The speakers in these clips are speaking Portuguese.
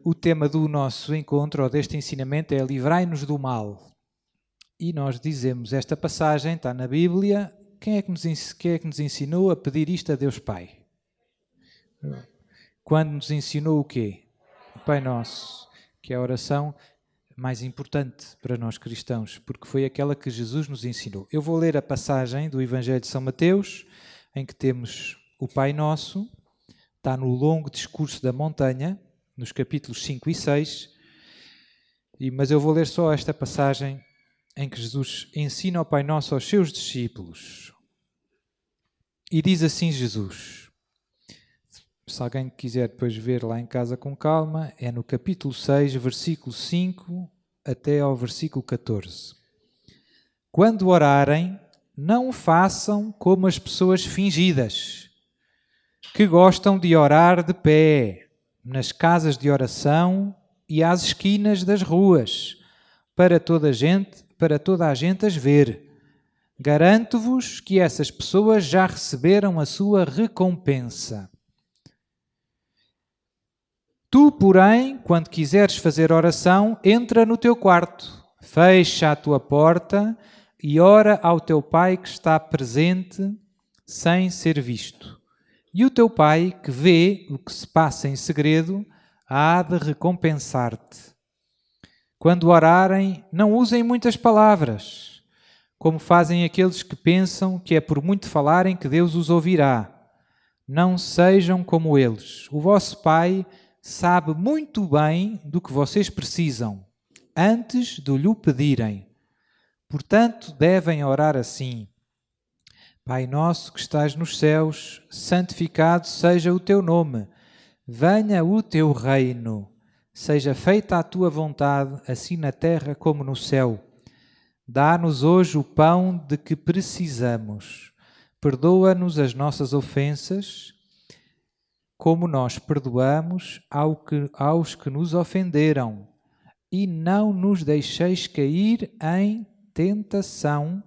O tema do nosso encontro, ou deste ensinamento, é livrai-nos do mal. E nós dizemos, esta passagem está na Bíblia. Quem é que nos ensinou a pedir isto a Deus Pai? Quando nos ensinou o quê? O Pai Nosso, que é a oração mais importante para nós cristãos, porque foi aquela que Jesus nos ensinou. Eu vou ler a passagem do Evangelho de São Mateus, em que temos o Pai Nosso, está no longo discurso da montanha, nos capítulos 5 e 6, mas eu vou ler só esta passagem em que Jesus ensina o Pai Nosso aos seus discípulos. E diz assim Jesus, se alguém quiser depois ver lá em casa com calma, é no capítulo 6, versículo 5 até ao versículo 14. Quando orarem, não façam como as pessoas fingidas, que gostam de orar de pé, nas casas de oração e às esquinas das ruas, para toda a gente as ver. Garanto-vos que essas pessoas já receberam a sua recompensa. Tu, porém, quando quiseres fazer oração, entra no teu quarto, fecha a tua porta e ora ao teu Pai que está presente, sem ser visto. E o teu Pai, que vê o que se passa em segredo, há de recompensar-te. Quando orarem, não usem muitas palavras, como fazem aqueles que pensam que é por muito falarem que Deus os ouvirá. Não sejam como eles. O vosso Pai sabe muito bem do que vocês precisam, antes de lhe pedirem. Portanto, devem orar assim: Pai nosso que estás nos céus, santificado seja o teu nome. Venha o teu reino. Seja feita a tua vontade, assim na terra como no céu. Dá-nos hoje o pão de que precisamos. Perdoa-nos as nossas ofensas, como nós perdoamos aos que nos ofenderam. E não nos deixeis cair em tentação,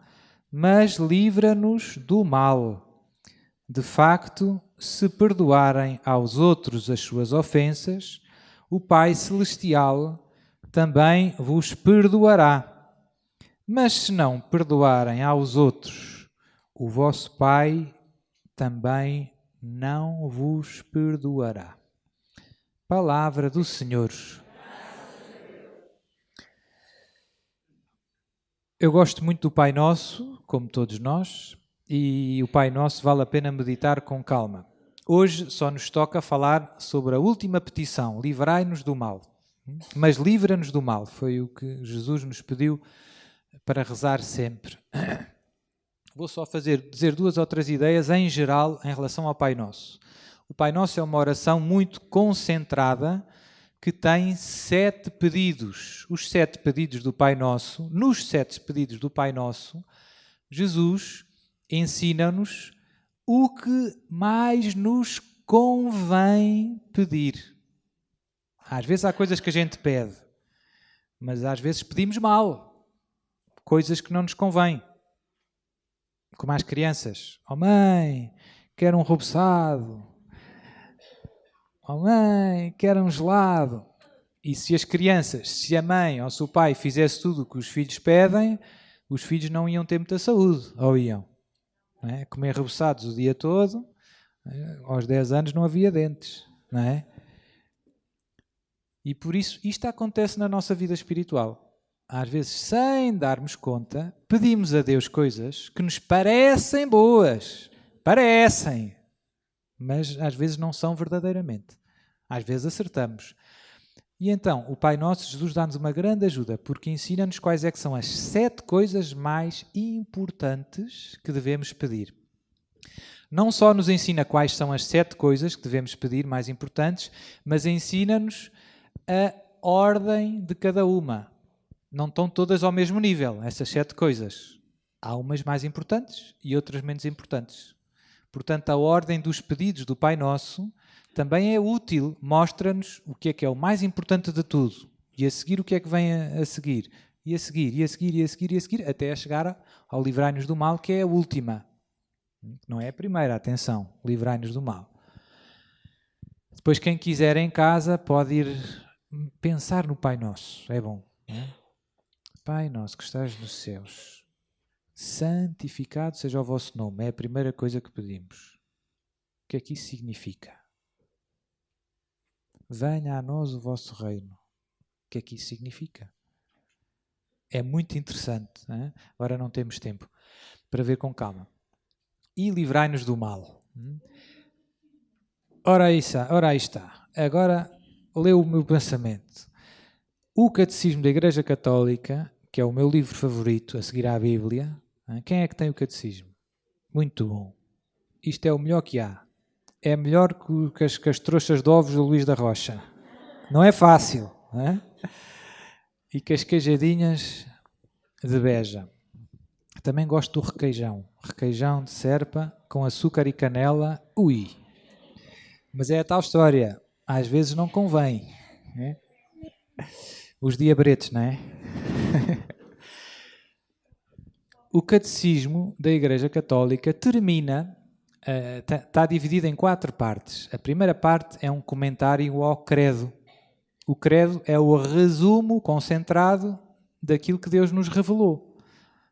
mas livra-nos do mal. De facto, se perdoarem aos outros as suas ofensas, o Pai Celestial também vos perdoará. Mas se não perdoarem aos outros, o vosso Pai também não vos perdoará. Palavra do Senhor. Eu gosto muito do Pai Nosso, como todos nós, e o Pai Nosso vale a pena meditar com calma. Hoje só nos toca falar sobre a última petição, livrai-nos do mal. Mas livra-nos do mal, foi o que Jesus nos pediu para rezar sempre. Vou só dizer 2 ou 3 ideias em geral em relação ao Pai Nosso. O Pai Nosso é uma oração muito concentrada, que tem 7 pedidos. Os 7 pedidos do Pai Nosso, nos 7 pedidos do Pai Nosso, Jesus ensina-nos o que mais nos convém pedir. Às vezes há coisas que a gente pede, mas às vezes pedimos mal, coisas que não nos convêm. Como às crianças. Oh mãe, quero um reboçado. Oh mãe, quero um gelado. E se as crianças, se a mãe ou se o pai fizesse tudo o que os filhos pedem, os filhos não iam ter muita saúde, ou iam? Não é? Comer reboçados o dia todo, aos 10 anos não havia dentes, não é? E por isso isto acontece na nossa vida espiritual. Às vezes, sem darmos conta, pedimos a Deus coisas que nos parecem boas. Parecem. Mas às vezes não são verdadeiramente. Às vezes acertamos. E então, o Pai Nosso, Jesus dá-nos uma grande ajuda, porque ensina-nos quais é que são as 7 coisas mais importantes que devemos pedir. Não só nos ensina quais são as 7 coisas que devemos pedir mais importantes, mas ensina-nos a ordem de cada uma. Não estão todas ao mesmo nível, essas 7 coisas. Há umas mais importantes e outras menos importantes. Portanto, a ordem dos pedidos do Pai Nosso também é útil, mostra-nos o que é o mais importante de tudo. E a seguir o que é que vem a seguir. E a seguir, e a seguir, e a seguir, e a seguir, até a chegar ao livrai-nos do mal, que é a última. Não é a primeira, atenção, livrai-nos do mal. Depois, quem quiser em casa pode ir pensar no Pai Nosso. É bom, não é? Pai Nosso que estás nos céus, santificado seja o vosso nome. É a primeira coisa que pedimos. O que é que isso significa? Venha a nós o vosso reino. O que é que isso significa? É muito interessante. Não é? Agora não temos tempo para ver com calma. E livrai-nos do mal. Ora aí está. Agora leu o meu pensamento. O Catecismo da Igreja Católica, que é o meu livro favorito a seguir à Bíblia. Quem é que tem o Catecismo? Muito bom. Isto é o melhor que há. É melhor que as trouxas de ovos do Luís da Rocha. Não é fácil. Não é? E que as queijadinhas de Beja. Também gosto do requeijão. Requeijão de serpa com açúcar e canela. Ui! Mas é a tal história. Às vezes não convém. Né? Os diabretes, não é? O Catecismo da Igreja Católica termina... Está dividido em 4 partes. A primeira parte é um comentário ao credo. O credo é o resumo concentrado daquilo que Deus nos revelou.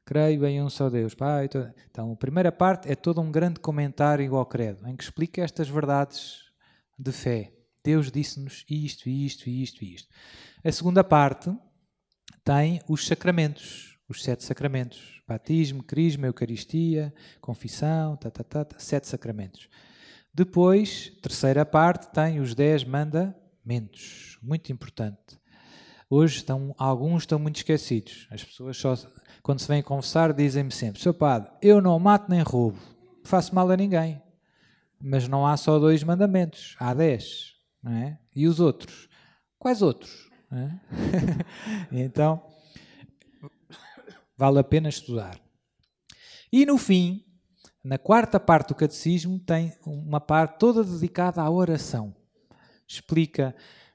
Creio em um só Deus. Pai, então, a primeira parte é todo um grande comentário ao credo, em que explica estas verdades de fé. Deus disse-nos isto, isto, isto e isto. A segunda parte tem os sacramentos, os 7 sacramentos. Batismo, crisma, eucaristia, confissão, 7 sacramentos. Depois, terceira parte, tem os 10 mandamentos. Muito importante. Hoje alguns estão muito esquecidos. As pessoas só, quando se vêm confessar, dizem-me sempre: Sr. Padre, eu não mato nem roubo, não faço mal a ninguém. Mas não há só 2 mandamentos, há 10. Não é? E os outros? Quais outros? Não é? Então... vale a pena estudar. E no fim, na quarta parte do Catecismo, tem uma parte toda dedicada à oração. Explica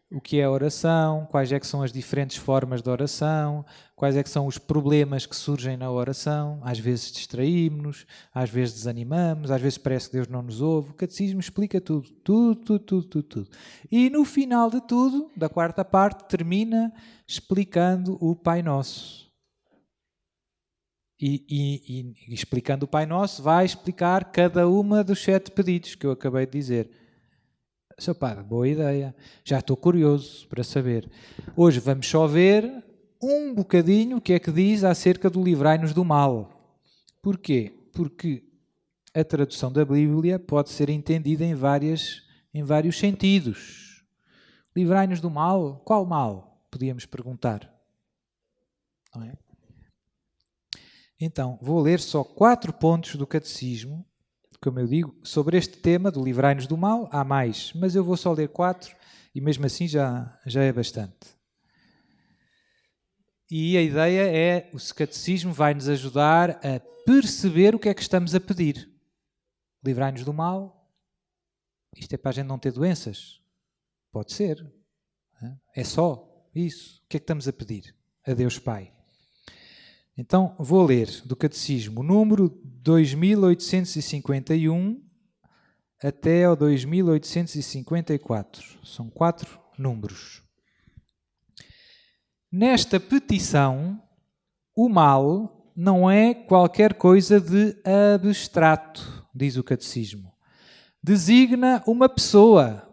o que é a oração, quais é que são as diferentes formas de oração, quais é que são os problemas que surgem na oração. Às vezes distraímos-nos, às vezes desanimamos, às vezes parece que Deus não nos ouve. O Catecismo explica tudo. Tudo. E no final de tudo, da quarta parte, termina explicando o Pai Nosso. E explicando o Pai Nosso, vai explicar cada uma dos 7 pedidos que eu acabei de dizer. Sr. Padre, boa ideia. Já estou curioso para saber. Hoje vamos só ver um bocadinho o que é que diz acerca do livrai-nos do mal. Porquê? Porque a tradução da Bíblia pode ser entendida em vários sentidos. Livrai-nos do mal? Qual mal? Podíamos perguntar. Não é? Então, vou ler só 4 pontos do Catecismo, como eu digo, sobre este tema do livrai-nos do mal. Há mais, mas eu vou só ler 4 e mesmo assim já é bastante. E a ideia é, o Catecismo vai nos ajudar a perceber o que é que estamos a pedir. Livrai-nos do mal. Isto é para a gente não ter doenças? Pode ser. É só isso. O que é que estamos a pedir a Deus Pai? Então, vou ler do Catecismo, número 2851 até ao 2854. São 4 números. Nesta petição, o mal não é qualquer coisa de abstrato, diz o Catecismo. Designa uma pessoa,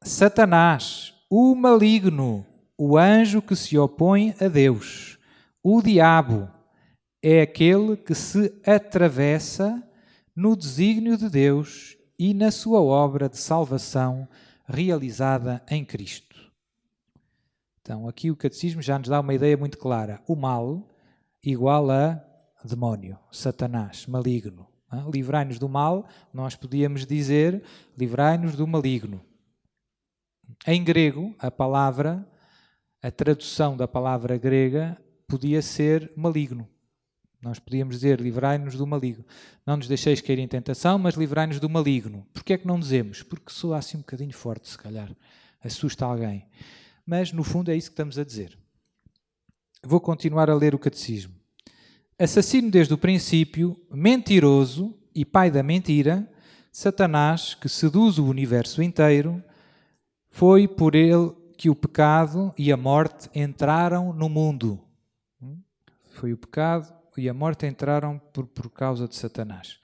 Satanás, o maligno, o anjo que se opõe a Deus, o diabo. É aquele que se atravessa no desígnio de Deus e na sua obra de salvação realizada em Cristo. Então, aqui o Catecismo já nos dá uma ideia muito clara. O mal igual a demónio, Satanás, maligno. Livrai-nos do mal, nós podíamos dizer livrai-nos do maligno. Em grego, a tradução da palavra grega podia ser maligno. Nós podíamos dizer, livrai-nos do maligno. Não nos deixeis cair em tentação, mas livrai-nos do maligno. Porquê é que não dizemos? Porque soa assim um bocadinho forte, se calhar. Assusta alguém. Mas, no fundo, é isso que estamos a dizer. Vou continuar a ler o Catecismo. Assassino desde o princípio, mentiroso e pai da mentira, Satanás, que seduz o universo inteiro, Foi por ele que o pecado e a morte entraram no mundo. Foi o pecado e a morte entraram por causa de Satanás.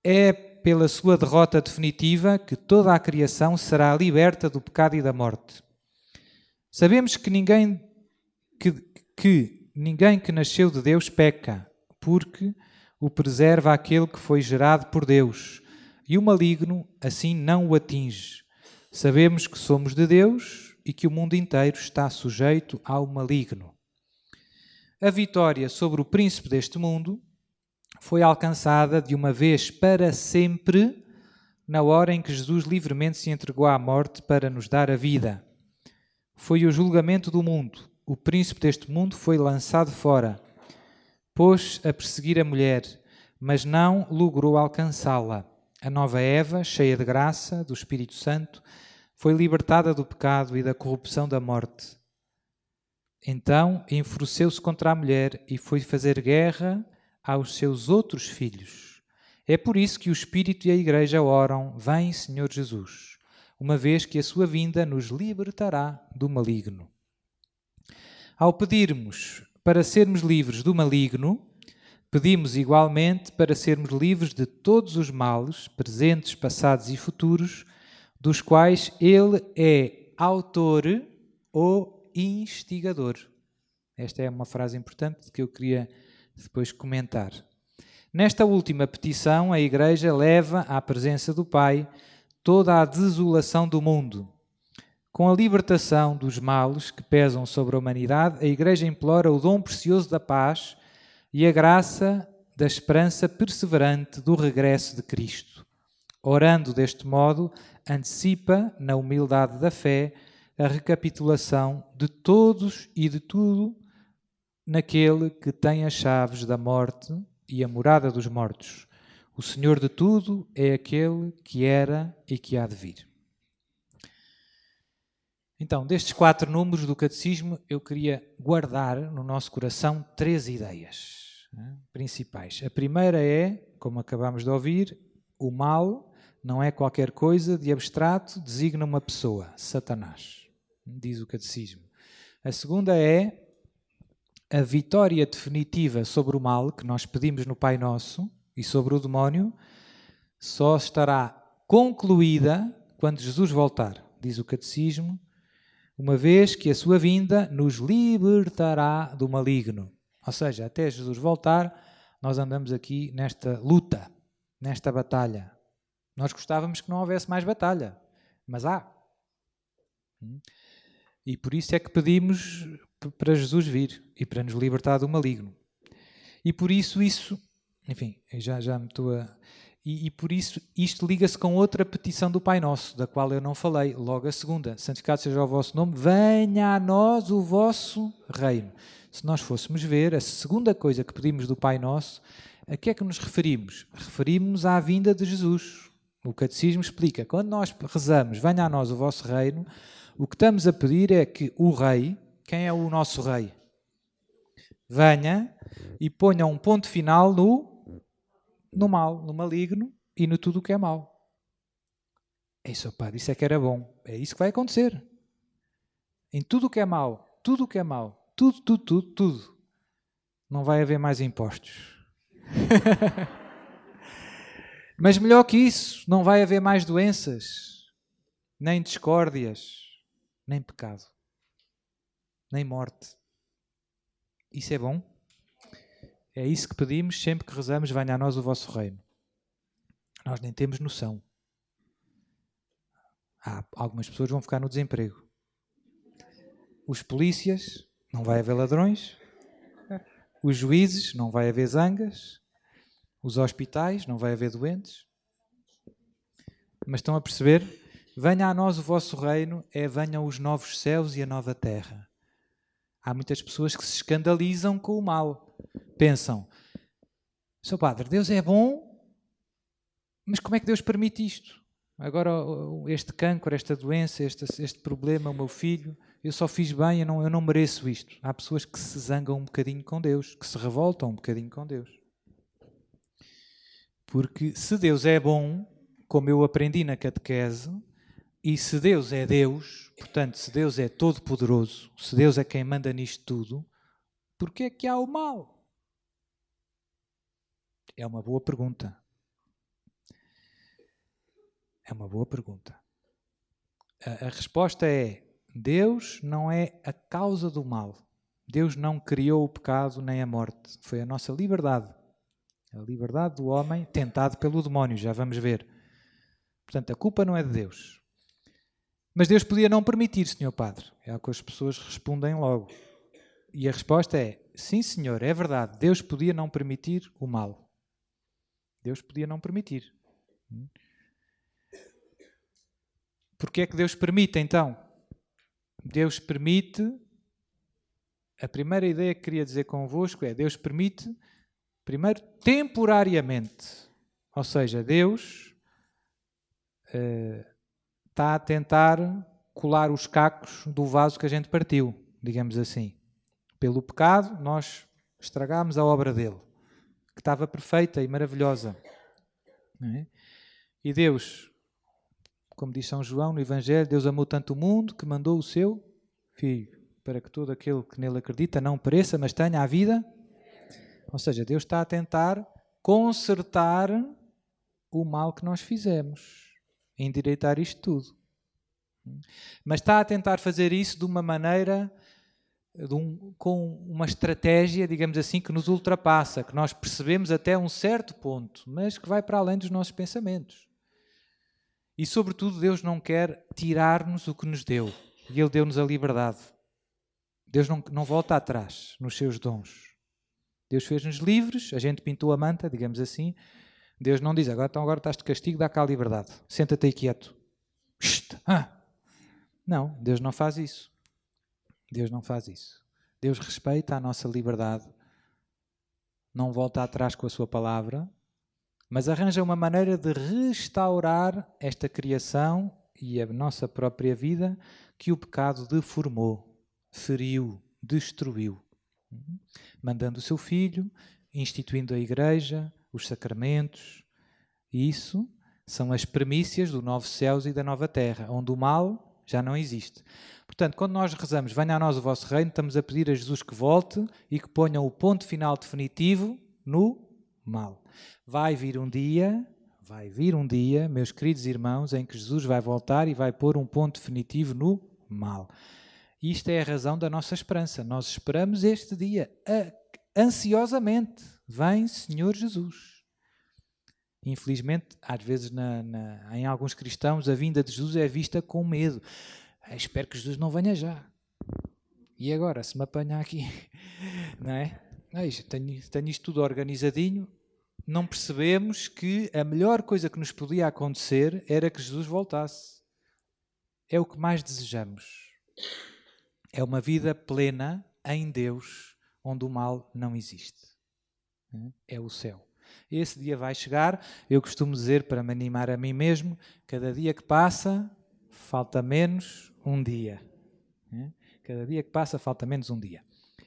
É pela sua derrota definitiva que toda a criação será liberta do pecado e da morte. Sabemos que ninguém que nasceu de Deus peca, porque o preserva aquele que foi gerado por Deus, e o maligno assim não o atinge. Sabemos que somos de Deus e que o mundo inteiro está sujeito ao maligno. A vitória sobre o príncipe deste mundo foi alcançada de uma vez para sempre na hora em que Jesus livremente se entregou à morte para nos dar a vida. Foi o julgamento do mundo. O príncipe deste mundo foi lançado fora. Pôs a perseguir a mulher, mas não logrou alcançá-la. A nova Eva, cheia de graça, do Espírito Santo, foi libertada do pecado e da corrupção da morte. Então enfureceu-se contra a mulher e foi fazer guerra aos seus outros filhos. É por isso que o Espírito e a Igreja oram: vem, Senhor Jesus, uma vez que a sua vinda nos libertará do maligno. Ao pedirmos para sermos livres do maligno, pedimos igualmente para sermos livres de todos os males, presentes, passados e futuros, dos quais ele é autor ou instigador. Esta é uma frase importante que eu queria depois comentar. Nesta última petição, a Igreja leva à presença do Pai toda a desolação do mundo. Com a libertação dos males que pesam sobre a humanidade, a Igreja implora o dom precioso da paz e a graça da esperança perseverante do regresso de Cristo. Orando deste modo, antecipa, na humildade da fé, a recapitulação de todos e de tudo naquele que tem as chaves da morte e a morada dos mortos. O Senhor de tudo é aquele que era e que há de vir. Então, destes 4 números do Catecismo, eu queria guardar no nosso coração 3 ideias principais. A primeira é, como acabamos de ouvir, o mal não é qualquer coisa de abstrato, designa uma pessoa, Satanás, diz o Catecismo. A segunda é a vitória definitiva sobre o mal que nós pedimos no Pai Nosso e sobre o demónio só estará concluída quando Jesus voltar, diz o Catecismo, uma vez que a sua vinda nos libertará do maligno. Ou seja, até Jesus voltar, nós andamos aqui nesta luta, nesta batalha. Nós gostávamos que não houvesse mais batalha, mas há. E por isso é que pedimos para Jesus vir e para nos libertar do maligno. E por isso enfim, já me estou a... E por isso isto liga-se com outra petição do Pai Nosso, da qual eu não falei, logo a segunda. Santificado seja o vosso nome, venha a nós o vosso reino. Se nós fôssemos ver, a segunda coisa que pedimos do Pai Nosso, a que é que nos referimos? Referimos-nos à vinda de Jesus. O Catecismo explica, quando nós rezamos, venha a nós o vosso reino, o que estamos a pedir é que o Rei, quem é o nosso Rei? Venha e ponha um ponto final no mal, no maligno e no tudo o que é mau. Isso, padre, isso é que era bom. É isso que vai acontecer. Em tudo o que é mau, tudo o que é mau, tudo. Não vai haver mais impostos. Mas melhor que isso, não vai haver mais doenças, nem discórdias, nem pecado, nem morte. Isso é bom? É isso que pedimos sempre que rezamos, venha a nós o vosso reino. Nós nem temos noção. Algumas pessoas vão ficar no desemprego. Os polícias, não vai haver ladrões. Os juízes, não vai haver zangas. Os hospitais, não vai haver doentes. Mas estão a perceber? Venha a nós o vosso reino, venham os novos céus e a nova terra. Há muitas pessoas que se escandalizam com o mal. Pensam, Sr. Padre, Deus é bom, mas como é que Deus permite isto? Agora este cancro, esta doença, este problema, o meu filho, eu só fiz bem, eu não mereço isto. Há pessoas que se zangam um bocadinho com Deus, que se revoltam um bocadinho com Deus. Porque se Deus é bom, como eu aprendi na catequese, E se Deus é Deus, portanto, se Deus é todo-poderoso, se Deus é quem manda nisto tudo, por que é que há o mal? É uma boa pergunta. É uma boa pergunta. A resposta é: Deus não é a causa do mal. Deus não criou o pecado nem a morte. Foi a nossa liberdade. A liberdade do homem tentado pelo demónio, já vamos ver. Portanto, a culpa não é de Deus. Mas Deus podia não permitir, Senhor Padre. É o que as pessoas respondem logo. E a resposta é: sim, Senhor, é verdade. Deus podia não permitir o mal. Deus podia não permitir. Porquê é que Deus permite, então? Deus permite... A primeira ideia que queria dizer convosco é: Deus permite, primeiro, temporariamente. Ou seja, Deus está a tentar colar os cacos do vaso que a gente partiu, digamos assim. Pelo pecado, nós estragámos a obra dele, que estava perfeita e maravilhosa. Não é? E Deus, como diz São João no Evangelho, Deus amou tanto o mundo que mandou o seu Filho, para que todo aquele que nele acredita não pereça, mas tenha a vida. Ou seja, Deus está a tentar consertar o mal que nós fizemos, endireitar isto tudo. Mas está a tentar fazer isso de uma maneira, com uma estratégia, digamos assim, que nos ultrapassa, que nós percebemos até um certo ponto, mas que vai para além dos nossos pensamentos. E, sobretudo, Deus não quer tirar-nos o que nos deu. E Ele deu-nos a liberdade. Deus não volta atrás nos seus dons. Deus fez-nos livres, a gente pintou a manta, digamos assim. Deus não diz: agora estás de castigo, dá cá a liberdade. Senta-te aí quieto. Não, Deus não faz isso. Deus não faz isso. Deus respeita a nossa liberdade. Não volta atrás com a sua palavra, mas arranja uma maneira de restaurar esta criação e a nossa própria vida que o pecado deformou, feriu, destruiu. Mandando o seu Filho, instituindo a Igreja, os sacramentos. Isso são as premissas do novo céus e da nova terra, onde o mal já não existe. Portanto, quando nós rezamos "Venha a nós o vosso reino", estamos a pedir a Jesus que volte e que ponha o ponto final definitivo no mal. Vai vir um dia, meus queridos irmãos, em que Jesus vai voltar e vai pôr um ponto definitivo no mal. Isto é a razão da nossa esperança. Nós esperamos este dia ansiosamente. Vem, Senhor Jesus. Infelizmente, às vezes em alguns cristãos, a vinda de Jesus é vista com medo. Espero que Jesus não venha já. E agora, se me apanhar aqui? Não é? Tenho isto tudo organizadinho. Não percebemos que a melhor coisa que nos podia acontecer era que Jesus voltasse. É o que mais desejamos. É uma vida plena em Deus, onde o mal não existe. É o céu. Esse dia vai chegar. Eu costumo dizer, para me animar a mim mesmo, cada dia que passa, falta menos um dia. Cada dia que passa, falta menos um dia.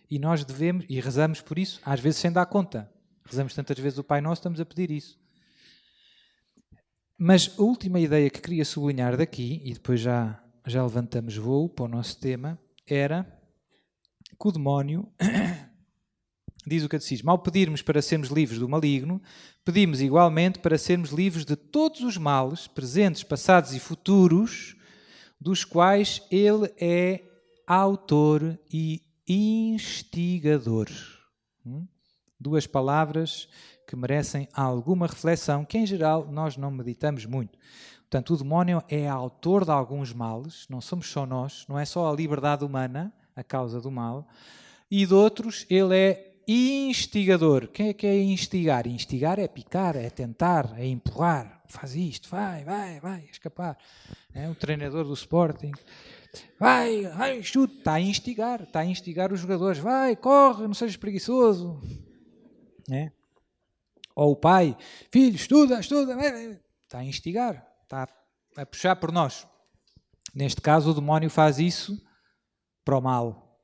E nós devemos, e rezamos por isso, às vezes sem dar conta. Rezamos tantas vezes o Pai Nosso, estamos a pedir isso. Mas a última ideia que queria sublinhar daqui, e depois já levantamos voo para o nosso tema, era que o demónio, diz o Catecismo, ao pedirmos para sermos livres do maligno, pedimos igualmente para sermos livres de todos os males, presentes, passados e futuros, dos quais ele é autor e instigador. Duas palavras que merecem alguma reflexão, que em geral nós não meditamos muito. Portanto, o demónio é autor de alguns males, não somos só nós, não é só a liberdade humana a causa do mal, e de outros ele é instigador. Quem é que é instigar? Instigar é picar, é tentar, é empurrar. Faz isto, vai, escapar. É o treinador do Sporting. Vai, chuta. Está a instigar os jogadores. Vai, corre, não sejas preguiçoso. Ou o pai, filho, estuda. Está a instigar, está a puxar por nós. Neste caso, o demónio faz isso para o mal.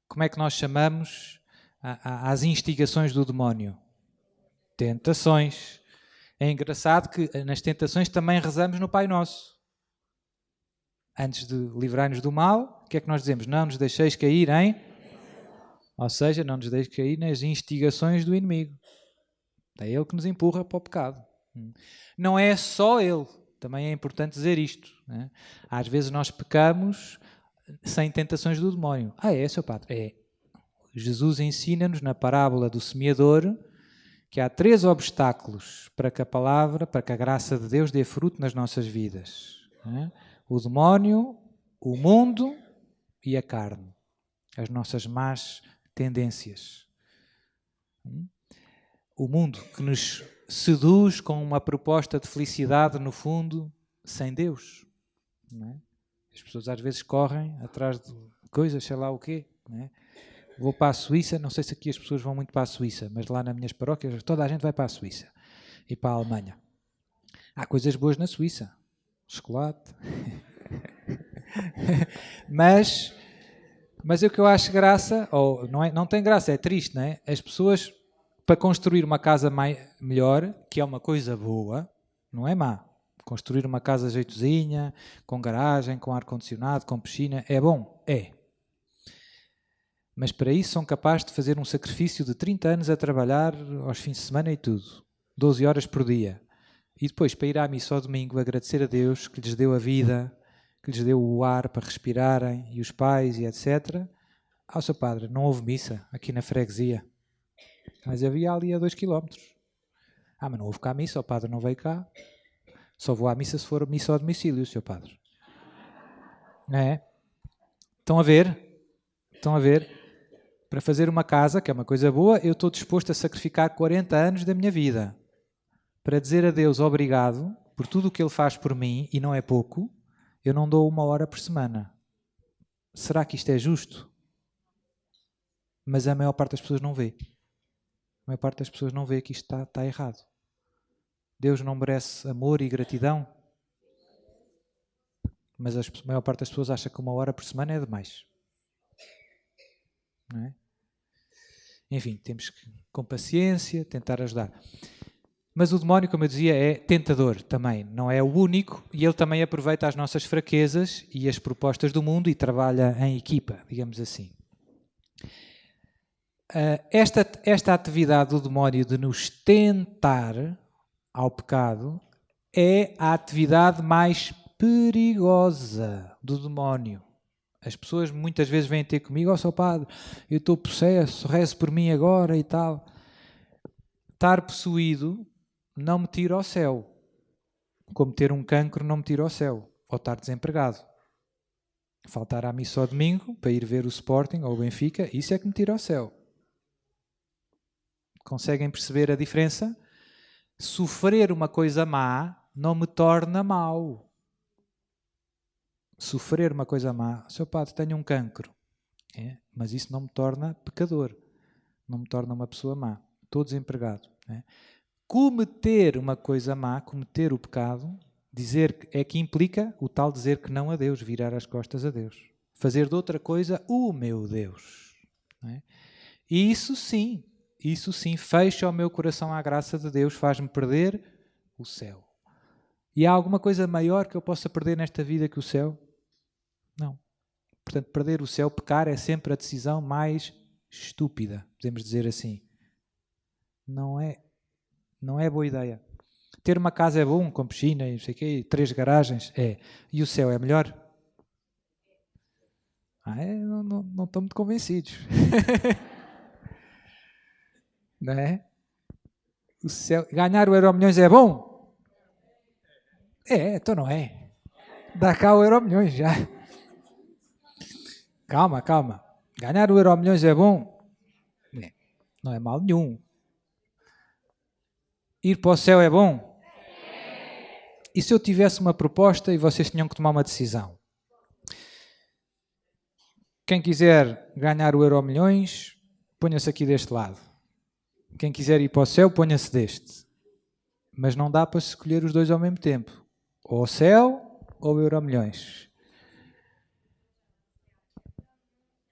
Como é que nós chamamos às instigações do demónio? Tentações. É engraçado que nas tentações também rezamos no Pai Nosso. Antes de livrar-nos do mal, o que é que nós dizemos? Não nos deixeis cair em... Ou seja, não nos deixeis cair nas instigações do inimigo. É ele que nos empurra para o pecado. Não é só ele. Também é importante dizer isto. Né? Às vezes nós pecamos sem tentações do demónio. É, Sr. Padre? É. Jesus ensina-nos na parábola do semeador que há 3 obstáculos para que a palavra, para que a graça de Deus dê fruto nas nossas vidas. Né? O demónio, o mundo e a carne. As nossas más tendências. O mundo que nos seduz com uma proposta de felicidade, no fundo, sem Deus. Não é? As pessoas às vezes correm atrás de coisas, sei lá o quê. Não é? Vou para a Suíça, não sei se aqui as pessoas vão muito para a Suíça, mas lá nas minhas paróquias toda a gente vai para a Suíça e para a Alemanha. Há coisas boas na Suíça. Chocolate. mas o que eu acho graça, ou não tem graça, é triste, não é? As pessoas, para construir uma casa melhor, que é uma coisa boa, não é má. Construir uma casa jeitozinha, com garagem, com ar-condicionado, com piscina, é bom? É. Mas para isso são capazes de fazer um sacrifício de 30 anos a trabalhar aos fins de semana e tudo. 12 horas por dia. E depois, para ir à missa ao domingo, agradecer a Deus que lhes deu a vida, que lhes deu o ar para respirarem, e os pais, e etc. Sr. Padre, não houve missa aqui na freguesia. Mas havia ali a 2 km. Mas não houve cá missa, o Padre não veio cá. Só vou à missa se for missa ao domicílio, Sr. Padre. É. Estão a ver? Estão a ver? Para fazer uma casa, que é uma coisa boa, eu estou disposto a sacrificar 40 anos da minha vida. Para dizer a Deus obrigado por tudo o que Ele faz por mim, e não é pouco, eu não dou 1 hora por semana. Será que isto é justo? Mas a maior parte das pessoas não vê. A maior parte das pessoas não vê que isto está errado. Deus não merece amor e gratidão, mas a maior parte das pessoas acha que 1 hora por semana é demais. Não é? Enfim, temos que, com paciência, tentar ajudar. Mas o demónio, como eu dizia, é tentador também. Não é o único, e ele também aproveita as nossas fraquezas e as propostas do mundo e trabalha em equipa, digamos assim. Esta atividade do demónio de nos tentar ao pecado é a atividade mais perigosa do demónio. As pessoas muitas vezes vêm ter comigo, Sr. Padre, eu estou possesso, reze por mim agora e tal. Estar possuído não me tira ao céu. Como ter um cancro não me tira ao céu. Ou estar desempregado. Faltar à missa ao domingo para ir ver o Sporting ou o Benfica, isso é que me tira ao céu. Conseguem perceber a diferença? Sofrer uma coisa má não me torna mau. Sofrer uma coisa má, Sr. Padre, tenho um cancro. Mas isso não me torna pecador. Não me torna uma pessoa má. Estou desempregado. Cometer uma coisa má, cometer o pecado, dizer é que implica o tal dizer que não a Deus, virar as costas a Deus. Fazer de outra coisa o meu Deus. E isso sim, fecha o meu coração à graça de Deus, faz-me perder o céu. E há alguma coisa maior que eu possa perder nesta vida que o céu? Não. Portanto, perder o céu, pecar, é sempre a decisão mais estúpida, podemos dizer assim. Não é boa ideia. Ter uma casa é bom, com piscina e não sei o quê, 3 garagens, é. E o céu é melhor? Não estão muito convencidos. Não é? O céu, ganhar o Euromilhões é bom? Então não é. Dá cá o Euromilhões já. Calma. Ganhar o Euromilhões é bom? Não é mal nenhum. Ir para o céu é bom? E se eu tivesse uma proposta e vocês tinham que tomar uma decisão? Quem quiser ganhar o Euromilhões, ponha-se aqui deste lado. Quem quiser ir para o céu, ponha-se deste. Mas não dá para escolher os dois ao mesmo tempo. Ou o céu ou o Euromilhões.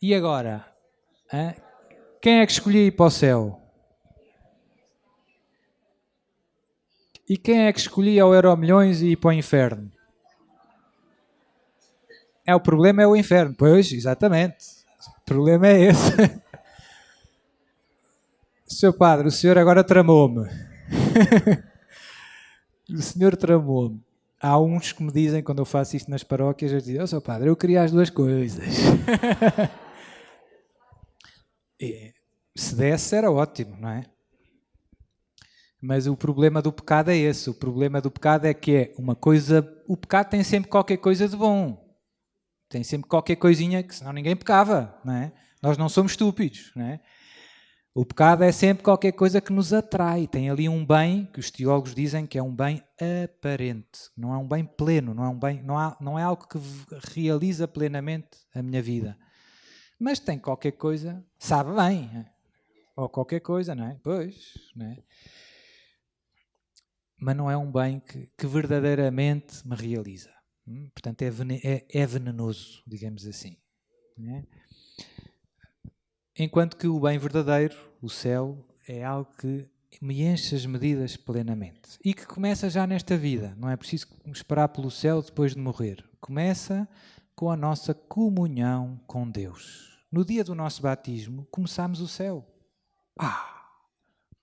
E agora? Quem é que escolhia ir para o céu? E quem é que escolhia o Euromilhões e ir para o inferno? O problema é o inferno. Pois, exatamente. O problema é esse. Seu padre, o senhor agora tramou-me. O senhor tramou-me. Há uns que me dizem, quando eu faço isto nas paróquias, eu digo, seu padre, eu queria as duas coisas. Se desse era ótimo, não é? Mas o problema do pecado é esse. O problema do pecado é que é uma coisa... O pecado tem sempre qualquer coisa de bom. Tem sempre qualquer coisinha que senão ninguém pecava, não é? Nós não somos estúpidos, não é? O pecado é sempre qualquer coisa que nos atrai. Tem ali um bem que os teólogos dizem que é um bem aparente. Não é um bem pleno, não é algo que realiza plenamente a minha vida. Mas tem qualquer coisa, sabe bem. Ou qualquer coisa, não é? Pois, não é? Mas não é um bem que verdadeiramente me realiza. Portanto, é venenoso, digamos assim. Não é? Enquanto que o bem verdadeiro, o céu, é algo que me enche as medidas plenamente. E que começa já nesta vida. Não é preciso esperar pelo céu depois de morrer. Começa com a nossa comunhão com Deus. No dia do nosso batismo, começámos o céu.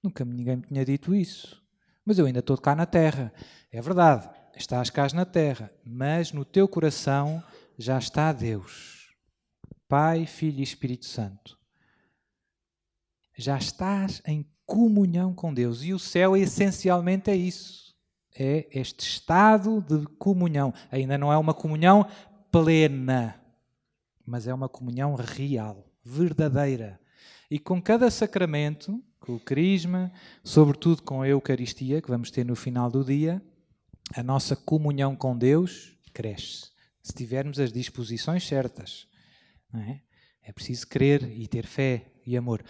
Nunca ninguém me tinha dito isso. Mas eu ainda estou cá na terra. É verdade, estás cá na terra. Mas no teu coração já está Deus. Pai, Filho e Espírito Santo. Já estás em comunhão com Deus. E o céu essencialmente é isso. É este estado de comunhão. Ainda não é uma comunhão plena, mas é uma comunhão real, verdadeira. E com cada sacramento, com o crisma, sobretudo com a Eucaristia, que vamos ter no final do dia, a nossa comunhão com Deus cresce. Se tivermos as disposições certas. Não é? É preciso crer e ter fé e amor.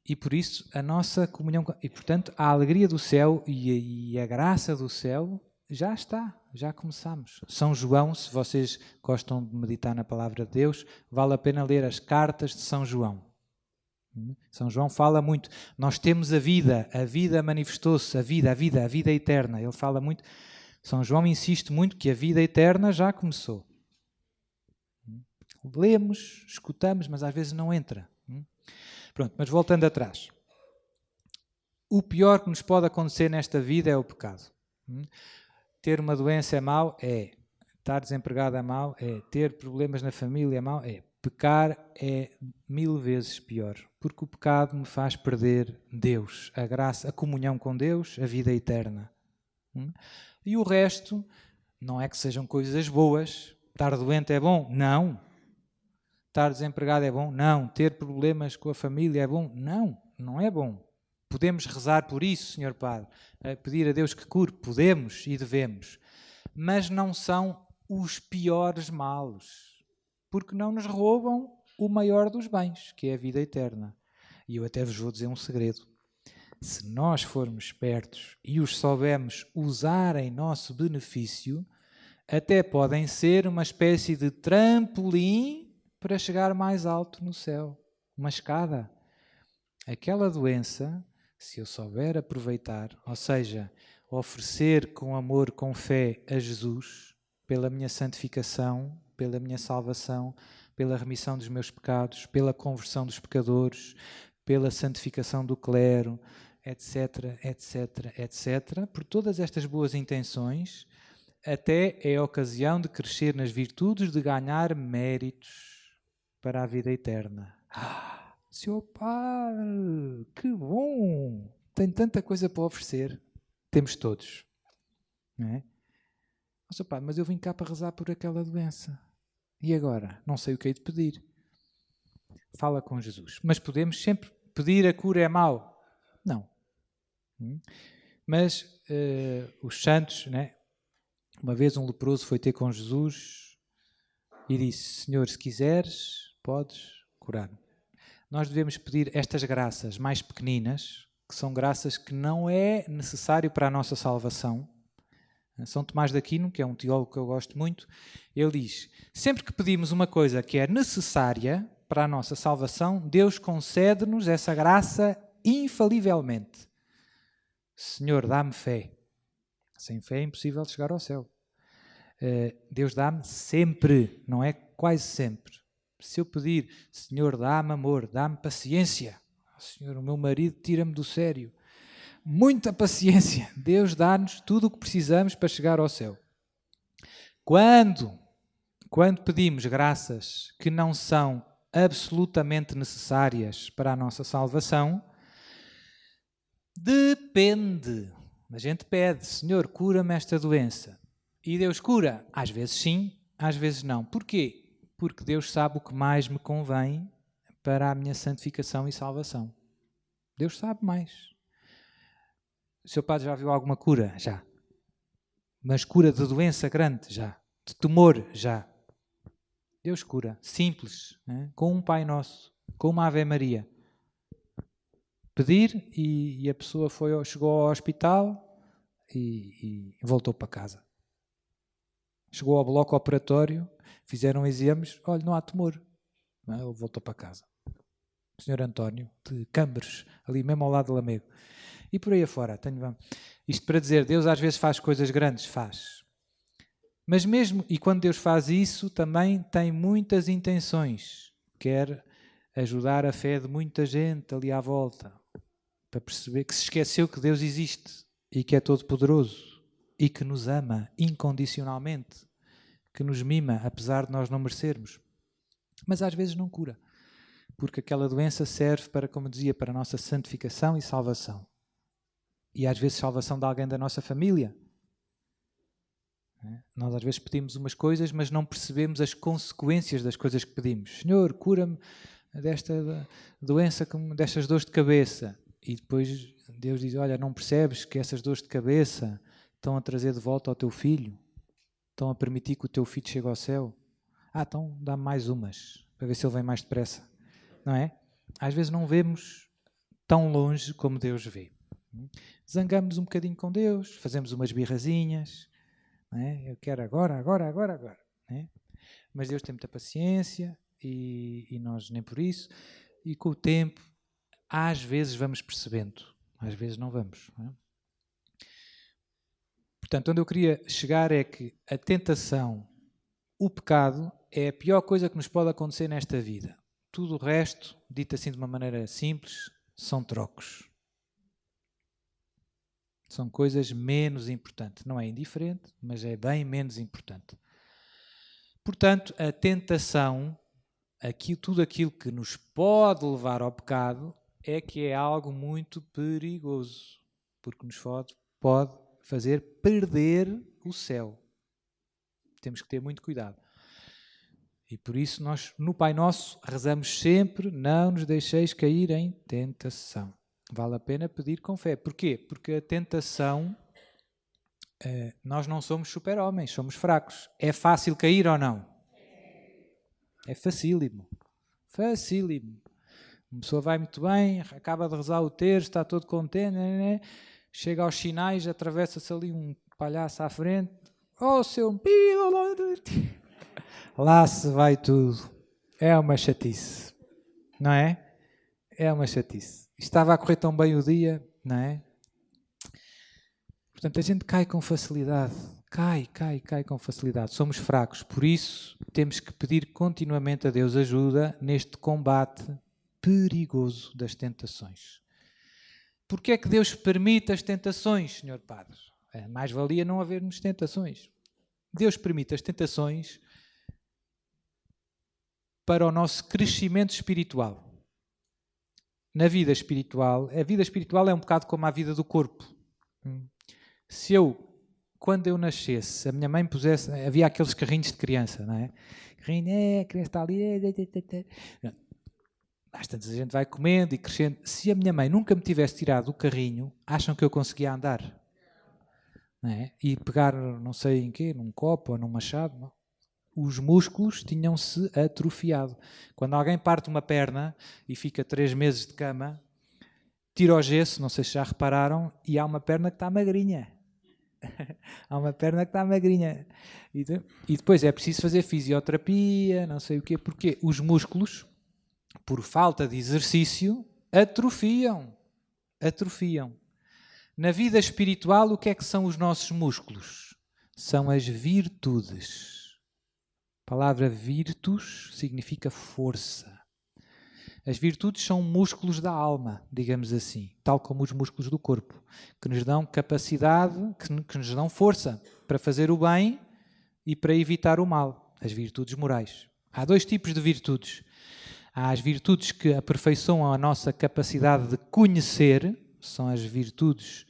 E por isso a nossa comunhão... E portanto a alegria do céu e a graça do céu já está, já começamos. São João, se vocês gostam de meditar na palavra de Deus, vale a pena ler as cartas de São João. São João fala muito. Nós temos a vida manifestou-se, a vida eterna. Ele fala muito. São João insiste muito que a vida eterna já começou. Lemos, escutamos, mas às vezes não entra. Pronto, mas voltando atrás. O pior que nos pode acontecer nesta vida é o pecado. Ter uma doença é mau? É. Estar desempregado é mau? É. Ter problemas na família é mau? É. Pecar é 1000 vezes pior, porque o pecado me faz perder Deus, a graça, a comunhão com Deus, a vida eterna. E o resto não é que sejam coisas boas. Estar doente é bom? Não. Estar desempregado é bom? Não. Ter problemas com a família é bom? Não, não é bom. Podemos rezar por isso, Senhor Padre, pedir a Deus que cure? Podemos e devemos. Mas não são os piores males, porque não nos roubam o maior dos bens, que é a vida eterna. E eu até vos vou dizer um segredo. Se nós formos espertos e os soubermos usar em nosso benefício, até podem ser uma espécie de trampolim para chegar mais alto no céu. Uma escada. Aquela doença, se eu souber aproveitar, ou seja, oferecer com amor, com fé a Jesus, pela minha santificação, pela minha salvação, pela remissão dos meus pecados, pela conversão dos pecadores, pela santificação do clero, etc, etc, etc. Por todas estas boas intenções, até é a ocasião de crescer nas virtudes, de ganhar méritos para a vida eterna. Senhor Padre, que bom! Tem tanta coisa para oferecer. Temos todos. Não é? Senhor Padre, mas eu vim cá para rezar por aquela doença. E agora? Não sei o que hei de pedir. Fala com Jesus. Mas podemos sempre pedir a cura é mau? Não. Mas os santos, né? Uma vez um leproso foi ter com Jesus e disse, Senhor, se quiseres, podes curar-me. Nós devemos pedir estas graças mais pequeninas, que são graças que não é necessário para a nossa salvação. São Tomás de Aquino, que é um teólogo que eu gosto muito, ele diz, sempre que pedimos uma coisa que é necessária para a nossa salvação, Deus concede-nos essa graça infalivelmente. Senhor, dá-me fé. Sem fé é impossível chegar ao céu. Deus dá-me sempre, não é quase sempre. Se eu pedir, Senhor, dá-me amor, dá-me paciência. Senhor, o meu marido tira-me do sério. Muita paciência. Deus dá-nos tudo o que precisamos para chegar ao céu. Quando pedimos graças que não são absolutamente necessárias para a nossa salvação, depende. A gente pede, Senhor, cura-me esta doença. E Deus cura? Às vezes sim, às vezes não. Porquê? Porque Deus sabe o que mais me convém para a minha santificação e salvação. Deus sabe mais. O seu padre já viu alguma cura? Já. Mas cura de doença grande? Já. De tumor? Já. Deus cura. Simples. Né? Com um Pai Nosso. Com uma Ave Maria. Pedir e a pessoa chegou ao hospital e voltou para casa. Chegou ao bloco operatório, fizeram exames, olha, não há tumor. Ele voltou para casa. O Sr. António, de Cambres, ali mesmo ao lado de Lamego. E por aí afora. Isto para dizer, Deus às vezes faz coisas grandes, faz. Mas mesmo, e quando Deus faz isso, também tem muitas intenções. Quer ajudar a fé de muita gente ali à volta, para perceber que se esqueceu que Deus existe e que é todo-poderoso e que nos ama incondicionalmente, que nos mima, apesar de nós não merecermos. Mas às vezes não cura, porque aquela doença serve para, como dizia, para a nossa santificação e salvação. E às vezes salvação de alguém da nossa família. Nós às vezes pedimos umas coisas, mas não percebemos as consequências das coisas que pedimos. Senhor, cura-me desta doença, destas dores de cabeça. E depois Deus diz, olha, não percebes que essas dores de cabeça estão a trazer de volta ao teu filho? Estão a permitir que o teu filho chegue ao céu? Então dá-me mais umas, para ver se ele vem mais depressa. Não é? Às vezes não vemos tão longe como Deus vê. Zangamos-nos um bocadinho com Deus, fazemos umas birrazinhas. Não é? Eu quero agora. Não é? Mas Deus tem muita paciência e nós nem por isso. E com o tempo, às vezes vamos percebendo, às vezes não vamos. Não é? Portanto, onde eu queria chegar é que a tentação, o pecado, é a pior coisa que nos pode acontecer nesta vida. Tudo o resto, dito assim de uma maneira simples, são trocos. São coisas menos importantes. Não é indiferente, mas é bem menos importante. Portanto, a tentação, tudo aquilo que nos pode levar ao pecado, é que é algo muito perigoso. Porque nos pode fazer perder o céu. Temos que ter muito cuidado. E por isso nós, no Pai Nosso, rezamos sempre, não nos deixeis cair em tentação. Vale a pena pedir com fé. Porquê? Porque a tentação, nós não somos super-homens, somos fracos. É fácil cair ou não? É facílimo. Facílimo. Uma pessoa vai muito bem, acaba de rezar o terço, está todo contente, né? Chega aos sinais, atravessa-se ali um palhaço à frente. Oh, seu... Lá se vai tudo. É uma chatice. Não é? É uma chatice. Estava a correr tão bem o dia, não é? Portanto, a gente cai com facilidade. Cai com facilidade. Somos fracos. Por isso, temos que pedir continuamente a Deus ajuda neste combate perigoso das tentações. Porquê é que Deus permite as tentações, Senhor Padre? Mais valia não havermos tentações. Deus permite as tentações para o nosso crescimento espiritual. Na vida espiritual, a vida espiritual é um bocado como a vida do corpo. Se quando eu nascesse, a minha mãe pusesse, havia aqueles carrinhos de criança, não é? Carrinho, a criança está ali, às tantas a gente vai comendo e crescendo. Se a minha mãe nunca me tivesse tirado o carrinho, acham que eu conseguia andar? Não é? E pegar, não sei em quê, num copo ou num machado, não? Os músculos tinham-se atrofiado. Quando alguém parte uma perna e fica 3 meses de cama, tira o gesso, não sei se já repararam, e há uma perna que está magrinha. Há uma perna que está magrinha. E depois é preciso fazer fisioterapia, não sei o quê, porque os músculos, por falta de exercício, atrofiam. Na vida espiritual, o que é que são os nossos músculos? são as virtudes. A palavra virtus significa força. As virtudes são músculos da alma, digamos assim, tal como os músculos do corpo, que nos dão capacidade, que nos dão força para fazer o bem e para evitar o mal, as virtudes morais. Há dois tipos de virtudes. Há as virtudes que aperfeiçoam a nossa capacidade de conhecer, são as virtudes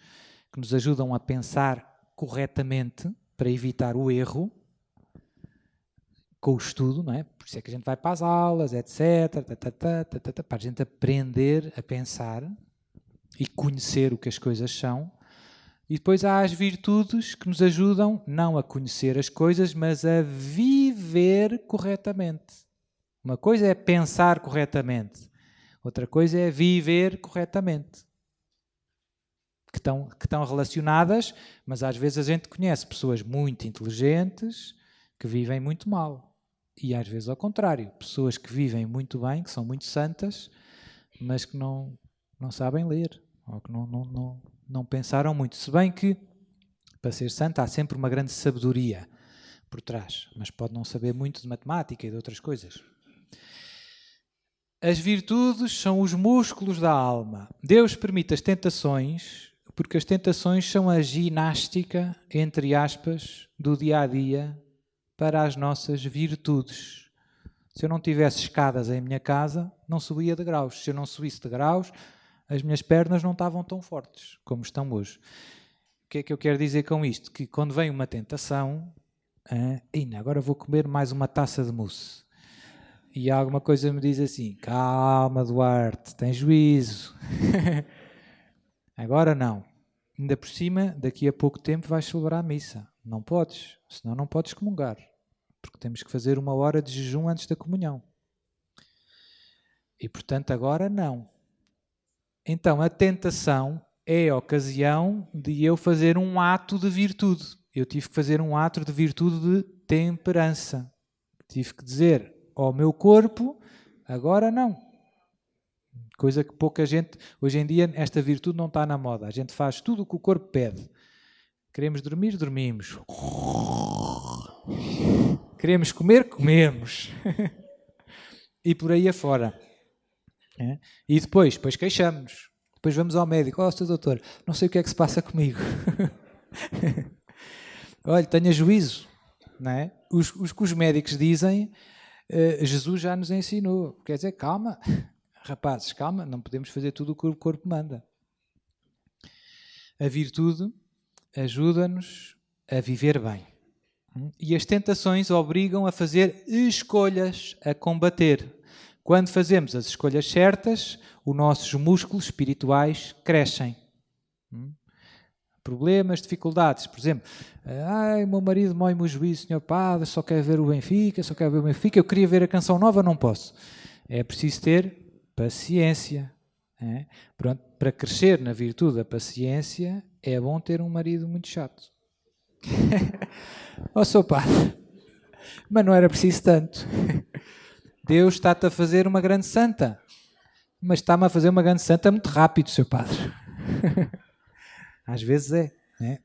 que nos ajudam a pensar corretamente para evitar o erro, com o estudo, não é? Por isso é que a gente vai para as aulas, etc., para a gente aprender a pensar e conhecer o que as coisas são. E depois há as virtudes que nos ajudam não a conhecer as coisas, mas a viver corretamente. Uma coisa é pensar corretamente, outra coisa é viver corretamente. Que estão relacionadas, mas às vezes a gente conhece pessoas muito inteligentes que vivem muito mal. E às vezes ao contrário, pessoas que vivem muito bem, que são muito santas, mas que não sabem ler, ou que não pensaram muito. Se bem que, para ser santa, há sempre uma grande sabedoria por trás, mas pode não saber muito de matemática e de outras coisas. As virtudes são os músculos da alma. Deus permite as tentações, porque as tentações são a ginástica, entre aspas, do dia-a-dia, para as nossas virtudes. Se eu não tivesse escadas em minha casa, não subia degraus. Se eu não subisse degraus, as minhas pernas não estavam tão fortes como estão hoje. O que é que eu quero dizer com isto? Que quando vem uma tentação, agora vou comer mais uma taça de mousse. E alguma coisa me diz assim, calma Duarte, tens juízo. Agora não. Ainda por cima, daqui a pouco tempo vais celebrar a missa. Não podes, senão não podes comungar. Porque temos que fazer 1 hora de jejum antes da comunhão. E, portanto, agora não. Então, a tentação é a ocasião de eu fazer um ato de virtude. Eu tive que fazer um ato de virtude de temperança. Tive que dizer ao meu corpo, agora não. Coisa que pouca gente... Hoje em dia, esta virtude não está na moda. A gente faz tudo o que o corpo pede. Queremos dormir, dormimos. Queremos comer, comemos. E por aí afora. E depois queixamos-nos. Depois vamos ao médico. Sr. doutor, não sei o que é que se passa comigo. Olha, tenha juízo. Não é? Os que os médicos dizem, Jesus já nos ensinou. Quer dizer, calma. Rapazes, calma. Não podemos fazer tudo o que o corpo manda. A virtude ajuda-nos a viver bem. E as tentações obrigam a fazer escolhas, a combater. Quando fazemos as escolhas certas, os nossos músculos espirituais crescem. Problemas, dificuldades. Por exemplo, meu marido mói-me o juízo, senhor padre, só quer ver o Benfica, eu queria ver a canção nova, não posso. É preciso ter paciência. Pronto, para crescer na virtude da paciência, é bom ter um marido muito chato. Sr. padre, mas não era preciso tanto. Deus está-te a fazer uma grande santa, mas está-me a fazer uma grande santa muito rápido, Sr. padre. Às vezes é.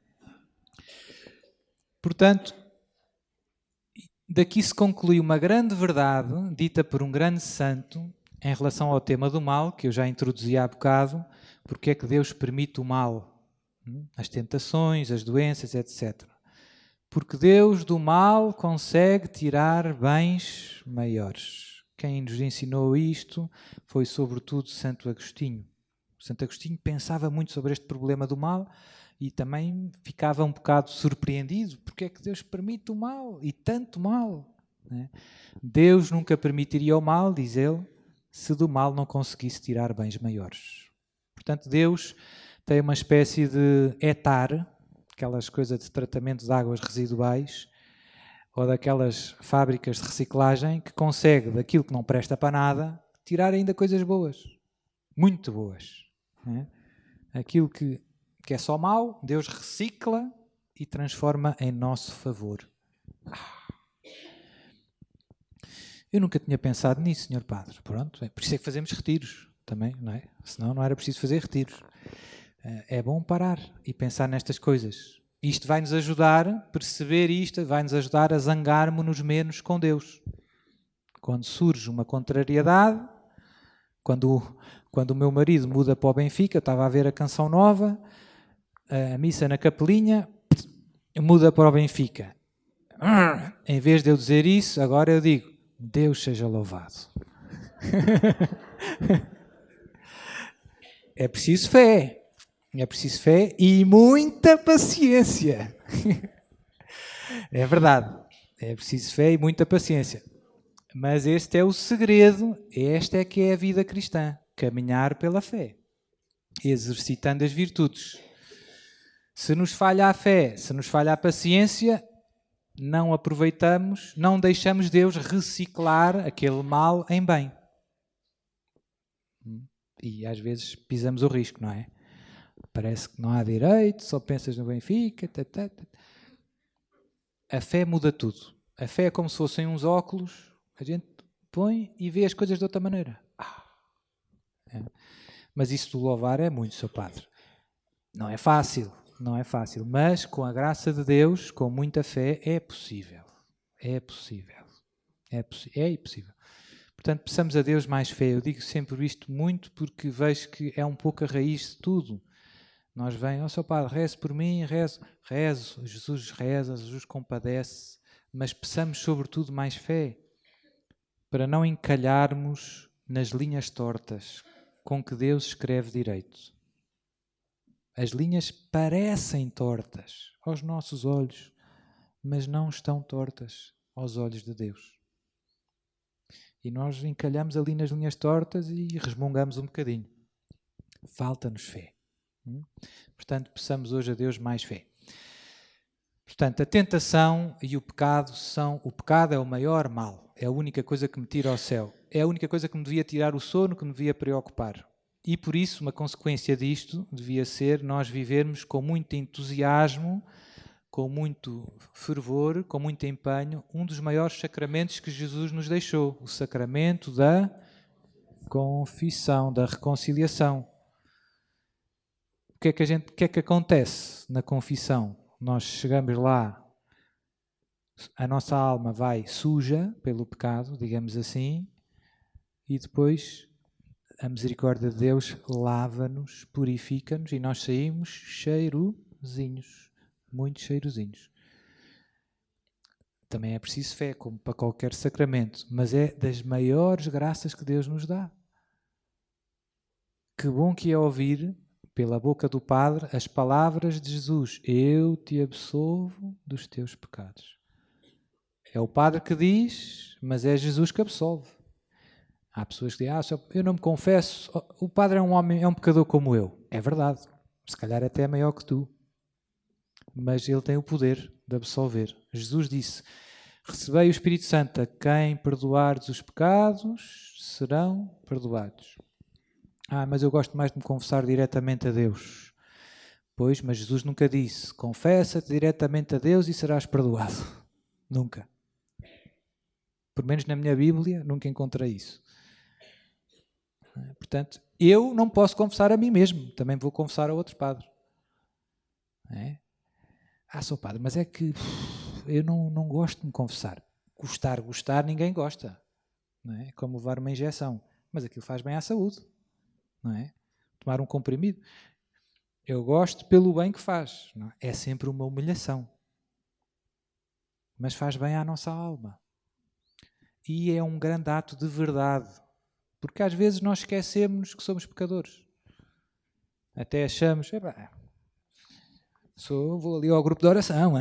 Portanto, daqui se conclui uma grande verdade dita por um grande santo em relação ao tema do mal, que eu já introduzi há bocado, porque é que Deus permite o mal, as tentações, as doenças, etc. Porque Deus do mal consegue tirar bens maiores. Quem nos ensinou isto foi sobretudo Santo Agostinho. Santo Agostinho pensava muito sobre este problema do mal e também ficava um bocado surpreendido. Porque é que Deus permite o mal e tanto mal? Deus nunca permitiria o mal, diz ele, se do mal não conseguisse tirar bens maiores. Portanto, Deus tem uma espécie de etar, aquelas coisas de tratamento de águas residuais, ou daquelas fábricas de reciclagem que consegue, daquilo que não presta para nada, tirar ainda coisas boas. Muito boas. Aquilo que é só mau, Deus recicla e transforma em nosso favor. Eu nunca tinha pensado nisso, Sr. Padre. Pronto, por isso é que fazemos retiros também, não é? Senão não era preciso fazer retiros. É bom parar e pensar nestas coisas. Isto vai-nos ajudar a perceber isto, vai-nos ajudar a zangarmos-nos menos com Deus. Quando surge uma contrariedade, quando o meu marido muda para o Benfica, eu estava a ver a canção nova, a missa na capelinha, muda para o Benfica. Em vez de eu dizer isso, agora eu digo, Deus seja louvado. É preciso fé. É preciso fé e muita paciência. É verdade. É preciso fé e muita paciência. Mas este é o segredo, esta é que é a vida cristã. Caminhar pela fé. Exercitando as virtudes. Se nos falha a fé, se nos falha a paciência, não aproveitamos, não deixamos Deus reciclar aquele mal em bem. E às vezes pisamos o risco, não é? Parece que não há direito, só pensas no Benfica. A fé muda tudo. A fé é como se fossem uns óculos, a gente põe e vê as coisas de outra maneira. Mas isso do louvar é muito, Sr. Padre. Não é fácil, mas com a graça de Deus, com muita fé, é possível. É possível. É possível. Portanto, peçamos a Deus mais fé. Eu digo sempre isto muito porque vejo que é um pouco a raiz de tudo. Nós vem, Sr. Padre, reze por mim, rezo, Jesus reza, Jesus compadece, mas peçamos sobretudo mais fé, para não encalharmos nas linhas tortas com que Deus escreve direito. As linhas parecem tortas aos nossos olhos, mas não estão tortas aos olhos de Deus. E nós encalhamos ali nas linhas tortas e resmungamos um bocadinho. Falta-nos fé. Portanto, peçamos hoje a Deus mais fé. Portanto, a tentação e o pecado são... O pecado é o maior mal. É a única coisa que me tira ao céu. É a única coisa que me devia tirar o sono, que me devia preocupar. E por isso, uma consequência disto devia ser nós vivermos com muito entusiasmo, com muito fervor, com muito empenho, um dos maiores sacramentos que Jesus nos deixou, o sacramento da confissão, da reconciliação. O que é que acontece na confissão? Nós chegamos lá, a nossa alma vai suja pelo pecado, digamos assim, e depois a misericórdia de Deus lava-nos, purifica-nos e nós saímos cheirosinhos, muito cheirosinhos. Também é preciso fé, como para qualquer sacramento, mas é das maiores graças que Deus nos dá. Que bom que é ouvir pela boca do Padre as palavras de Jesus: eu te absolvo dos teus pecados. É o Padre que diz, mas é Jesus que absolve. Há pessoas que dizem, eu não me confesso, o Padre é um homem, é um pecador como eu. É verdade, se calhar até é maior que tu. Mas ele tem o poder de absolver. Jesus disse, recebei o Espírito Santo, a quem perdoardes os pecados, serão perdoados. Mas eu gosto mais de me confessar diretamente a Deus. Pois, mas Jesus nunca disse, confessa-te diretamente a Deus e serás perdoado. Nunca. Por menos na minha Bíblia, nunca encontrei isso. Portanto, eu não posso confessar a mim mesmo, também vou confessar a outros padres. Sou padre, mas é que eu não gosto de me confessar. Gostar, ninguém gosta. Não é? É como levar uma injeção. Mas aquilo faz bem à saúde. Não é? Tomar um comprimido. Eu gosto pelo bem que faz. Não é? É sempre uma humilhação. Mas faz bem à nossa alma. E é um grande ato de verdade. Porque às vezes nós esquecemos que somos pecadores. Até achamos, vou ali ao grupo de oração,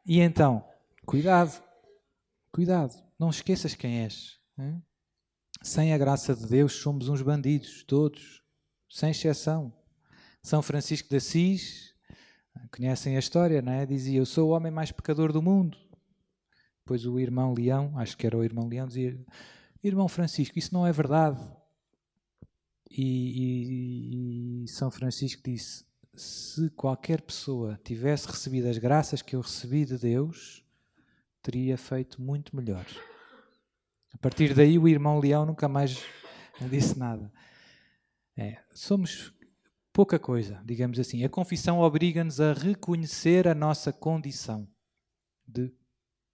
E então, cuidado, não esqueças quem és. Sem a graça de Deus somos uns bandidos, todos, sem exceção. São Francisco de Assis, conhecem a história, não é? Dizia, eu sou o homem mais pecador do mundo. Depois o irmão Leão, acho que era o irmão Leão, dizia, irmão Francisco, isso não é verdade. E São Francisco disse, se qualquer pessoa tivesse recebido as graças que eu recebi de Deus, teria feito muito melhor. A partir daí o irmão Leão nunca mais me disse nada. pouca coisa, digamos assim. A confissão obriga-nos a reconhecer a nossa condição de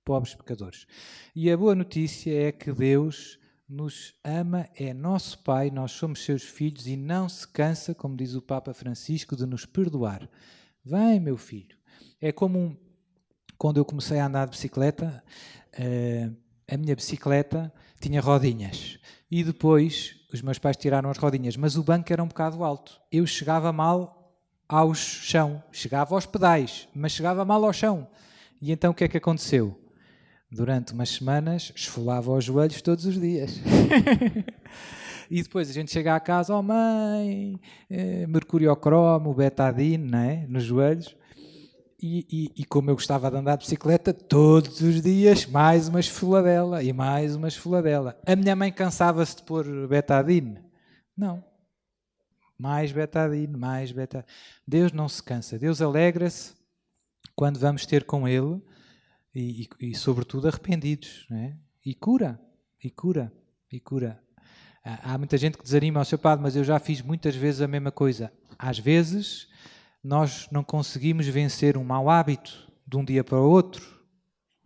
pobres pecadores. E a boa notícia é que Deus nos ama, é nosso Pai, nós somos seus filhos e não se cansa, como diz o Papa Francisco, de nos perdoar. Vem, meu filho. É como quando eu comecei a andar de bicicleta, a minha bicicleta tinha rodinhas. E depois os meus pais tiraram as rodinhas, mas o banco era um bocado alto. Eu chegava mal ao chão. Chegava aos pedais, mas chegava mal ao chão. E então o que é que aconteceu? Durante umas semanas, esfolava os joelhos todos os dias. E depois a gente chega à casa, oh mãe, mercuriocromo, betadine, não é? Nos joelhos. E como eu gostava de andar de bicicleta, todos os dias, mais uma esfoladela e mais uma esfoladela. A minha mãe cansava-se de pôr betadine? Não. Mais betadine, mais betadine. Deus não se cansa. Deus alegra-se quando vamos ter com Ele e sobretudo, arrependidos. Não é? E cura. Há muita gente que desanima ao seu padre, mas eu já fiz muitas vezes a mesma coisa. Às vezes, nós não conseguimos vencer um mau hábito de um dia para o outro.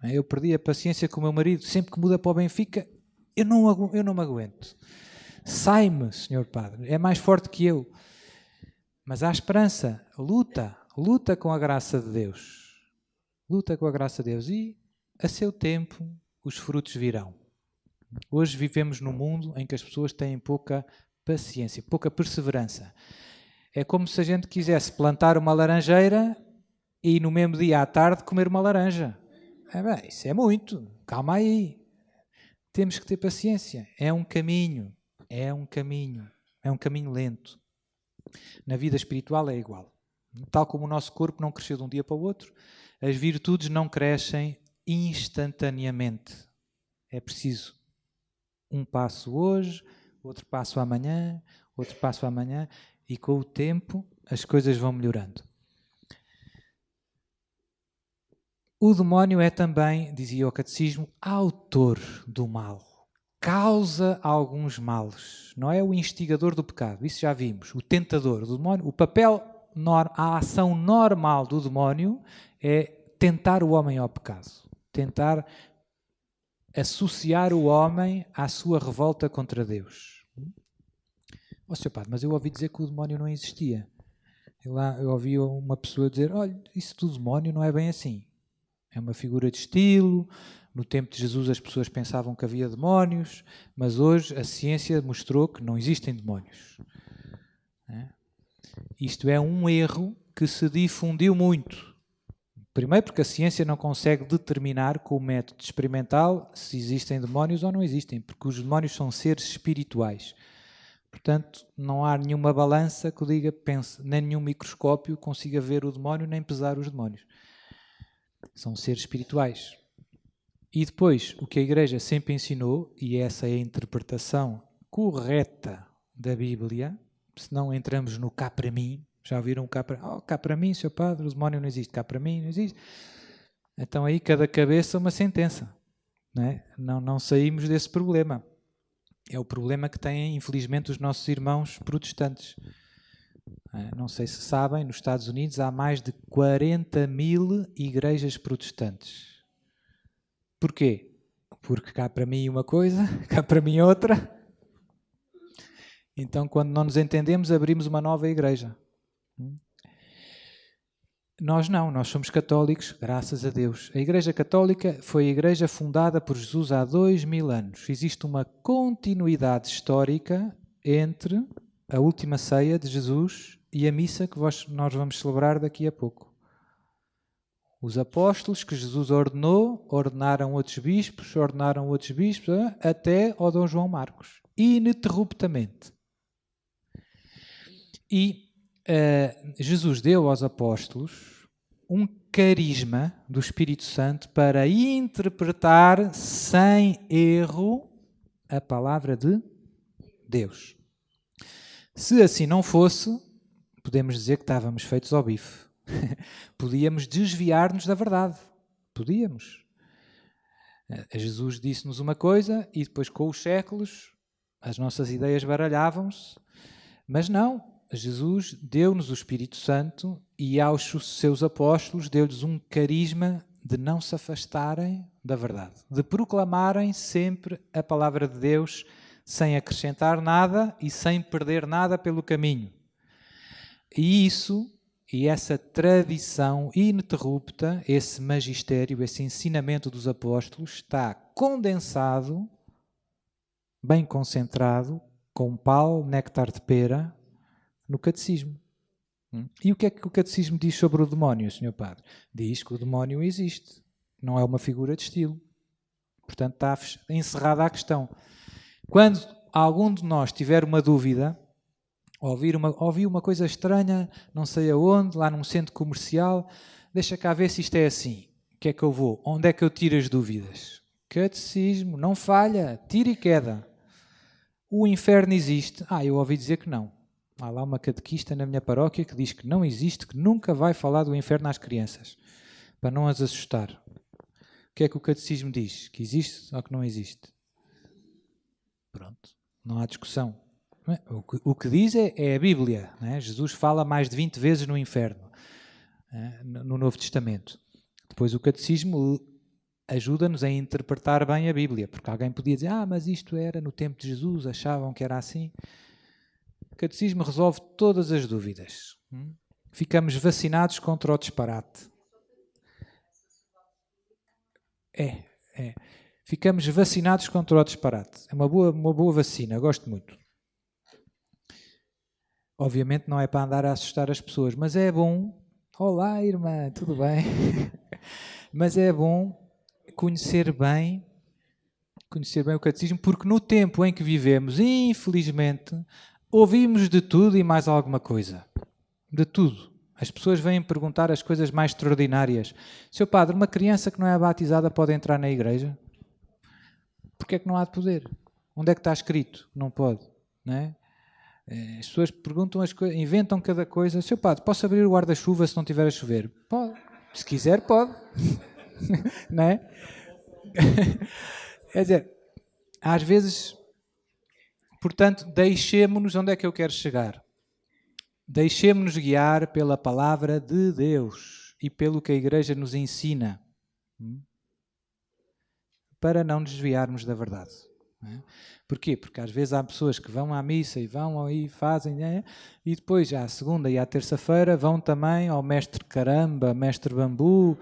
Eu perdi a paciência com o meu marido. Sempre que muda para o Benfica, eu não me aguento. Sai-me, Senhor Padre. É mais forte que eu. Mas há esperança. Luta com a graça de Deus. Luta com a graça de Deus. E, a seu tempo, os frutos virão. Hoje vivemos num mundo em que as pessoas têm pouca paciência, pouca perseverança. É como se a gente quisesse plantar uma laranjeira e no mesmo dia à tarde comer uma laranja. Isso é muito. Calma aí. Temos que ter paciência. É um caminho lento. Na vida espiritual é igual. Tal como o nosso corpo não cresceu de um dia para o outro, as virtudes não crescem instantaneamente. É preciso um passo hoje, outro passo amanhã, e com o tempo as coisas vão melhorando. O demónio é também, dizia o catecismo, autor do mal. Causa alguns males. Não é o instigador do pecado, isso já vimos. O tentador do demónio, a ação normal do demónio é tentar o homem ao pecado. Tentar associar o homem à sua revolta contra Deus. Sr. Padre, mas eu ouvi dizer que o demónio não existia. Eu ouvi uma pessoa dizer, olha, isso do demónio não é bem assim. É uma figura de estilo. No tempo de Jesus as pessoas pensavam que havia demónios, mas hoje a ciência mostrou que não existem demónios. Isto é um erro que se difundiu muito. Primeiro porque a ciência não consegue determinar com o método experimental se existem demónios ou não existem, porque os demónios são seres espirituais. Portanto, não há nenhuma balança que diga, pense, nem nenhum microscópio consiga ver o demónio nem pesar os demónios. São seres espirituais. E depois, o que a Igreja sempre ensinou, e essa é a interpretação correta da Bíblia, se não entramos no cá para mim, já ouviram cá para mim, Sr. Padre, o demónio não existe, cá para mim não existe. Então aí cada cabeça uma sentença. Não é? Não saímos desse problema. É o problema que têm, infelizmente, os nossos irmãos protestantes. Não sei se sabem, nos Estados Unidos há mais de 40.000 igrejas protestantes. Porquê? Porque cá para mim uma coisa, cá para mim outra. Então, quando não nos entendemos, abrimos uma nova igreja. Nós não, nós somos católicos, graças a Deus. A Igreja Católica foi a igreja fundada por Jesus há 2000 anos. Existe uma continuidade histórica entre a última ceia de Jesus e a missa que nós vamos celebrar daqui a pouco. Os apóstolos que Jesus ordenaram outros bispos, até ao Dom João Marcos, ininterruptamente. E Jesus deu aos apóstolos um carisma do Espírito Santo para interpretar sem erro a palavra de Deus. Se assim não fosse, podemos dizer que estávamos feitos ao bife. Podíamos desviar-nos da verdade. Podíamos. Jesus disse-nos uma coisa e depois com os séculos as nossas ideias baralhavam-se. Mas não. Jesus deu-nos o Espírito Santo e aos seus apóstolos deu-lhes um carisma de não se afastarem da verdade, de proclamarem sempre a palavra de Deus sem acrescentar nada e sem perder nada pelo caminho. E isso, e essa tradição ininterrupta, esse magistério, esse ensinamento dos apóstolos está condensado, bem concentrado, com pau, néctar de pera, no catecismo. E o que é que o catecismo diz sobre o demónio, Sr. Padre? Diz que o demónio existe, não é uma figura de estilo. Portanto, está encerrada a questão. Quando algum de nós tiver uma dúvida, ouviu uma coisa estranha, não sei aonde, lá num centro comercial, deixa cá ver se isto é assim. O que é que eu vou? Onde é que eu tiro as dúvidas? Catecismo, não falha, tira e queda. O inferno existe? Eu ouvi dizer que não. Há lá uma catequista na minha paróquia que diz que não existe, que nunca vai falar do inferno às crianças, para não as assustar. O que é que o catecismo diz? Que existe ou que não existe? Pronto, não há discussão. O que diz é a Bíblia. Não é? Jesus fala mais de 20 vezes no inferno, no Novo Testamento. Depois o catecismo ajuda-nos a interpretar bem a Bíblia, porque alguém podia dizer, mas isto era no tempo de Jesus, achavam que era assim. O catecismo resolve todas as dúvidas. Ficamos vacinados contra o disparate. Ficamos vacinados contra o disparate. É uma boa vacina, gosto muito. Obviamente não é para andar a assustar as pessoas, mas é bom. Olá, irmã, tudo bem? Mas é bom conhecer bem o catecismo, porque no tempo em que vivemos, infelizmente, ouvimos de tudo e mais alguma coisa. De tudo. As pessoas vêm perguntar as coisas mais extraordinárias. Seu padre, uma criança que não é batizada pode entrar na igreja? Porquê é que não há de poder? Onde é que está escrito? Não pode. Não é? As pessoas perguntam as coisas, inventam cada coisa. Seu padre, posso abrir o guarda-chuva se não tiver a chover? Pode. Se quiser, pode. Não é? Quer dizer, às vezes, portanto, deixemo-nos, onde é que eu quero chegar? Deixemo-nos guiar pela palavra de Deus e pelo que a Igreja nos ensina, para não desviarmos da verdade. Não é? Porquê? Porque às vezes há pessoas que vão à missa e vão aí, fazem, e depois, à segunda e à terça-feira, vão também ao mestre caramba, mestre bambu,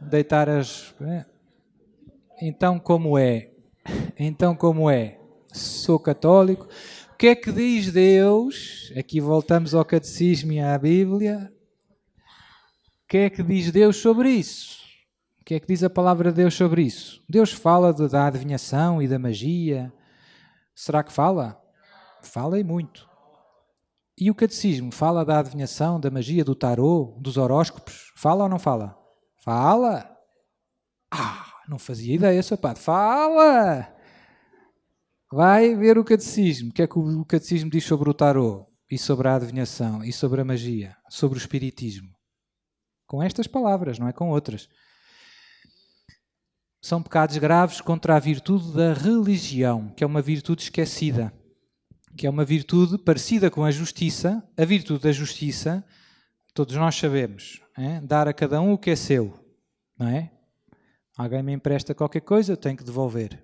deitar as... Então como é? Sou católico. O que é que diz Deus? Aqui voltamos ao catecismo e à Bíblia. O que é que diz Deus sobre isso? O que é que diz a palavra de Deus sobre isso? Deus fala da adivinhação e da magia. Será que fala? Fala e muito. E o catecismo fala da adivinhação, da magia, do tarô, dos horóscopos? Fala ou não fala? Fala! Não fazia ideia, seu padre. Fala! Vai ver o catecismo. O que é que o catecismo diz sobre o tarô? E sobre a adivinhação? E sobre a magia? Sobre o espiritismo? Com estas palavras, não é com outras. São pecados graves contra a virtude da religião, que é uma virtude esquecida, que é uma virtude parecida com a justiça. A virtude da justiça, todos nós sabemos, dar a cada um o que é seu, não é? Alguém me empresta qualquer coisa, eu tenho que devolver.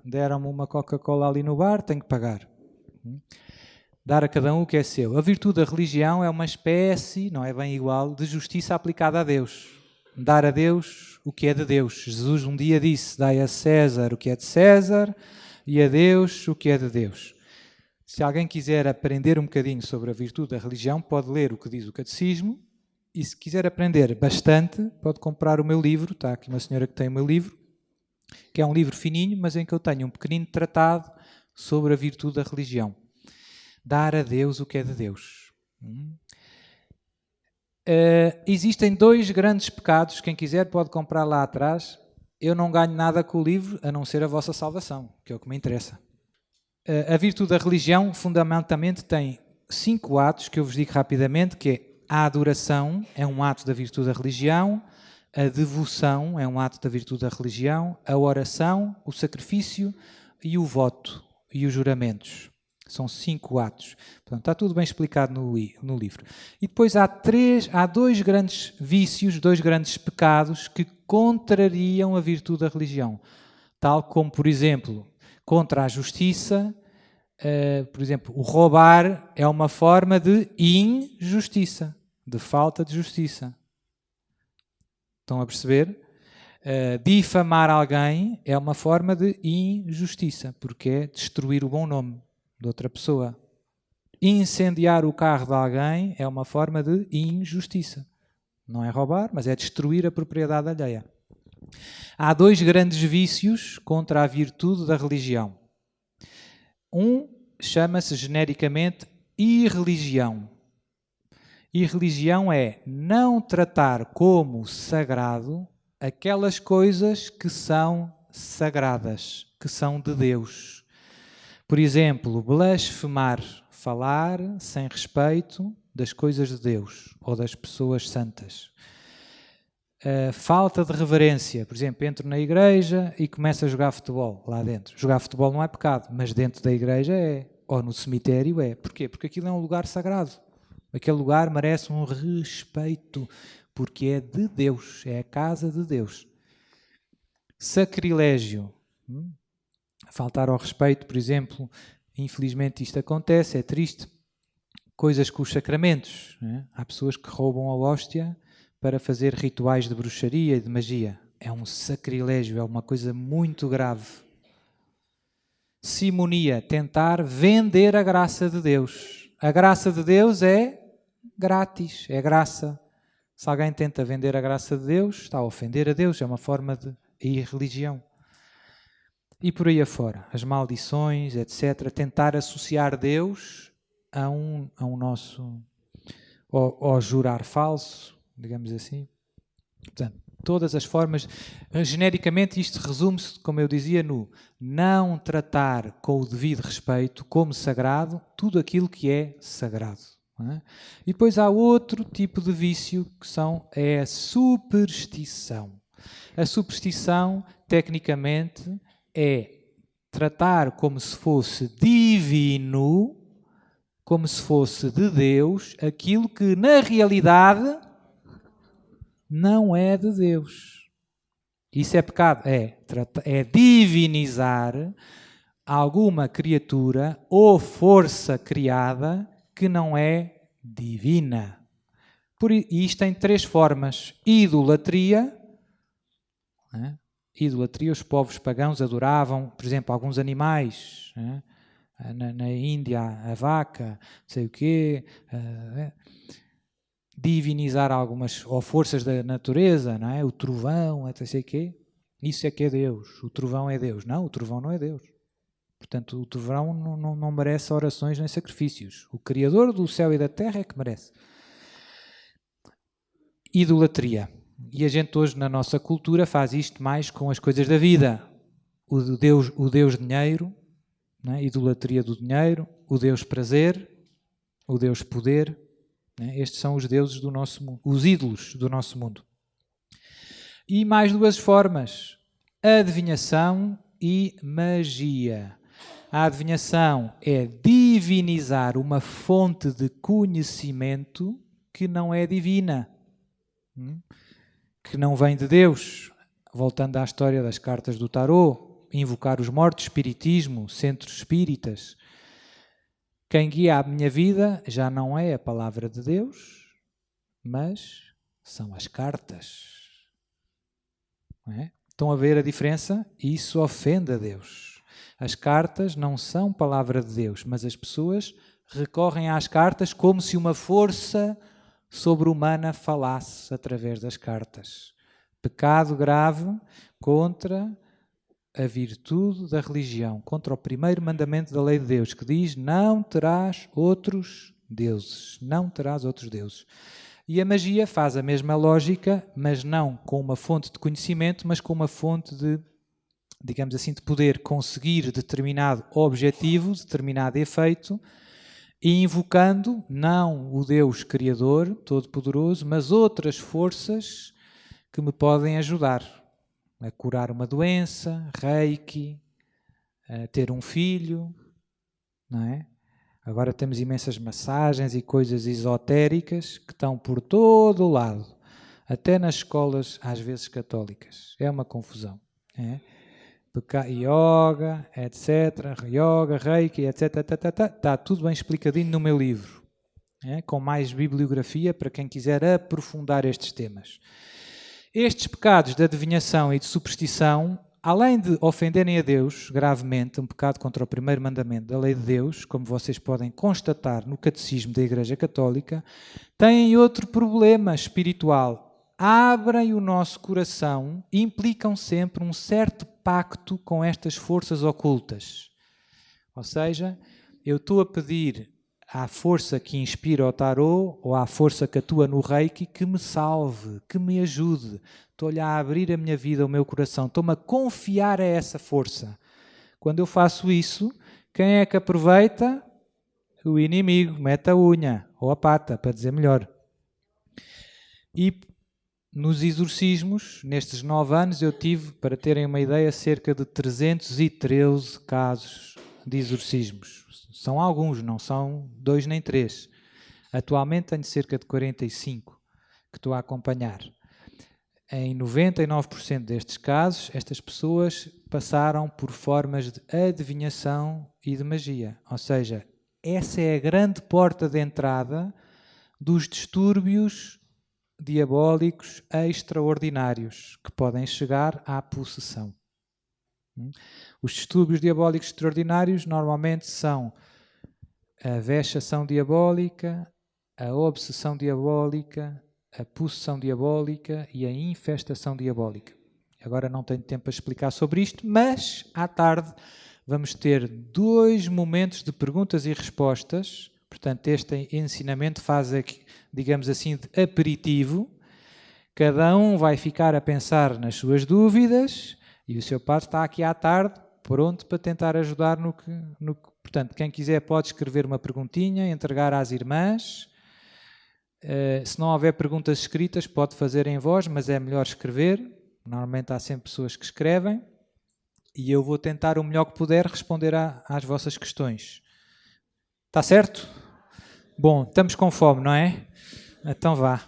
Deram-me uma Coca-Cola ali no bar, tenho que pagar. Dar a cada um o que é seu. A virtude da religião é uma espécie, não é bem igual, de justiça aplicada a Deus. Dar a Deus o que é de Deus. Jesus um dia disse, dai a César o que é de César e a Deus o que é de Deus. Se alguém quiser aprender um bocadinho sobre a virtude da religião, pode ler o que diz o catecismo. E se quiser aprender bastante, pode comprar o meu livro. Está aqui uma senhora que tem o meu livro, que é um livro fininho, mas em que eu tenho um pequenino tratado sobre a virtude da religião. Dar a Deus o que é de Deus. Existem 2 grandes pecados. Quem quiser pode comprar lá atrás. Eu não ganho nada com o livro, a não ser a vossa salvação, que é o que me interessa. A virtude da religião, fundamentalmente, tem 5 atos, que eu vos digo rapidamente, que é a adoração, é um ato da virtude da religião, a devoção é um ato da virtude da religião, a oração, o sacrifício e o voto e os juramentos. São 5 atos. Portanto, está tudo bem explicado no livro. E depois há 2 grandes vícios, 2 grandes pecados que contrariam a virtude da religião. Tal como, por exemplo, contra a justiça, por exemplo, o roubar é uma forma de injustiça, de falta de justiça. Estão a perceber? Difamar alguém é uma forma de injustiça, porque é destruir o bom nome de outra pessoa. Incendiar o carro de alguém é uma forma de injustiça. Não é roubar, mas é destruir a propriedade alheia. Há 2 grandes vícios contra a virtude da religião. Um chama-se genericamente irreligião. Irreligião é não tratar como sagrado aquelas coisas que são sagradas, que são de Deus. Por exemplo, blasfemar, falar sem respeito das coisas de Deus ou das pessoas santas. Falta de reverência, por exemplo, entro na igreja e começo a jogar futebol lá dentro. Jogar futebol não é pecado, mas dentro da igreja é, ou no cemitério é. Porquê? Porque aquilo é um lugar sagrado. Aquele lugar merece um respeito, porque é de Deus, é a casa de Deus. Sacrilégio. Faltar ao respeito, por exemplo, infelizmente isto acontece, é triste. Coisas com os sacramentos. Né? Há pessoas que roubam a hóstia para fazer rituais de bruxaria e de magia. É um sacrilégio, é uma coisa muito grave. Simonia, tentar vender a graça de Deus. A graça de Deus é grátis, é graça. Se alguém tenta vender a graça de Deus, está a ofender a Deus, é uma forma de irreligião. E por aí afora, as maldições, etc. Tentar associar Deus ao jurar falso, digamos assim. Portanto, todas as formas, genericamente isto resume-se, como eu dizia, no não tratar com o devido respeito, como sagrado, tudo aquilo que é sagrado. Não é? E depois há outro tipo de vício que é a superstição. A superstição, tecnicamente, é tratar como se fosse divino, como se fosse de Deus, aquilo que na realidade não é de Deus. Isso é pecado. É divinizar alguma criatura ou força criada que não é divina. E isto tem 3 formas. Idolatria. Né? Idolatria, os povos pagãos adoravam, por exemplo, alguns animais. Né? Na Índia, a vaca, não sei o quê. Divinizar algumas ou forças da natureza, não é? O trovão, não sei o quê. Isso é que é Deus. O trovão é Deus. Não, o trovão não é Deus. Portanto, o trovão não merece orações nem sacrifícios. O Criador do céu e da terra é que merece. Idolatria. E a gente hoje, na nossa cultura, faz isto mais com as coisas da vida. O Deus dinheiro, não é? Idolatria do dinheiro, o Deus prazer, o Deus poder. Estes são os deuses do nosso mundo, os ídolos do nosso mundo. E mais 2 formas, adivinhação e magia. A adivinhação é divinizar uma fonte de conhecimento que não é divina, que não vem de Deus. Voltando à história das cartas do tarô, invocar os mortos, espiritismo, centros espíritas. Quem guia a minha vida já não é a palavra de Deus, mas são as cartas. Não é? Estão a ver a diferença? Isso ofende a Deus. As cartas não são palavra de Deus, mas as pessoas recorrem às cartas como se uma força sobre-humana falasse através das cartas. Pecado grave contra a virtude da religião, contra o primeiro mandamento da lei de Deus, que diz: não terás outros deuses. Não terás outros deuses. E a magia faz a mesma lógica, mas não com uma fonte de conhecimento, mas com uma fonte de, digamos assim, de poder conseguir determinado objetivo, determinado efeito, e invocando não o Deus Criador, Todo-Poderoso, mas outras forças que me podem ajudar a curar uma doença, reiki, a ter um filho, não é? Agora temos imensas massagens e coisas esotéricas que estão por todo o lado, até nas escolas, às vezes católicas. É uma confusão. Yoga, etc. Yoga, Reiki, etc. Está tudo bem explicadinho no meu livro, com mais bibliografia para quem quiser aprofundar estes temas. Estes pecados de adivinhação e de superstição, além de ofenderem a Deus gravemente, um pecado contra o primeiro mandamento da lei de Deus, como vocês podem constatar no Catecismo da Igreja Católica, têm outro problema espiritual. Abrem o nosso coração, implicam sempre um certo pacto com estas forças ocultas. Ou seja, eu estou a pedir à força que inspira o tarô ou à força que atua no Reiki que me salve, que me ajude. Estou-lhe a abrir a minha vida, o meu coração. Estou-me a confiar a essa força. Quando eu faço isso, quem é que aproveita? O inimigo. Mete a unha ou a pata, para dizer melhor. E nos exorcismos, nestes 9 anos, eu tive, para terem uma ideia, cerca de 313 casos de exorcismos. São alguns, não são 2 nem 3. Atualmente tenho cerca de 45 que estou a acompanhar. Em 99% destes casos, estas pessoas passaram por formas de adivinhação e de magia. Ou seja, essa é a grande porta de entrada dos distúrbios diabólicos extraordinários que podem chegar à possessão. Os distúrbios diabólicos extraordinários normalmente são a vexação diabólica, a obsessão diabólica, a possessão diabólica e a infestação diabólica. Agora não tenho tempo para explicar sobre isto, mas à tarde vamos ter 2 momentos de perguntas e respostas. Portanto, este ensinamento faz aqui, digamos assim, de aperitivo. Cada um vai ficar a pensar nas suas dúvidas e o seu padre está aqui à tarde pronto para tentar ajudar no que... Portanto, quem quiser pode escrever uma perguntinha, entregar às irmãs. Se não houver perguntas escritas, pode fazer em voz, mas é melhor escrever. Normalmente há sempre pessoas que escrevem. E eu vou tentar o melhor que puder responder às vossas questões. Está certo? Bom, estamos com fome, não é? Então vá.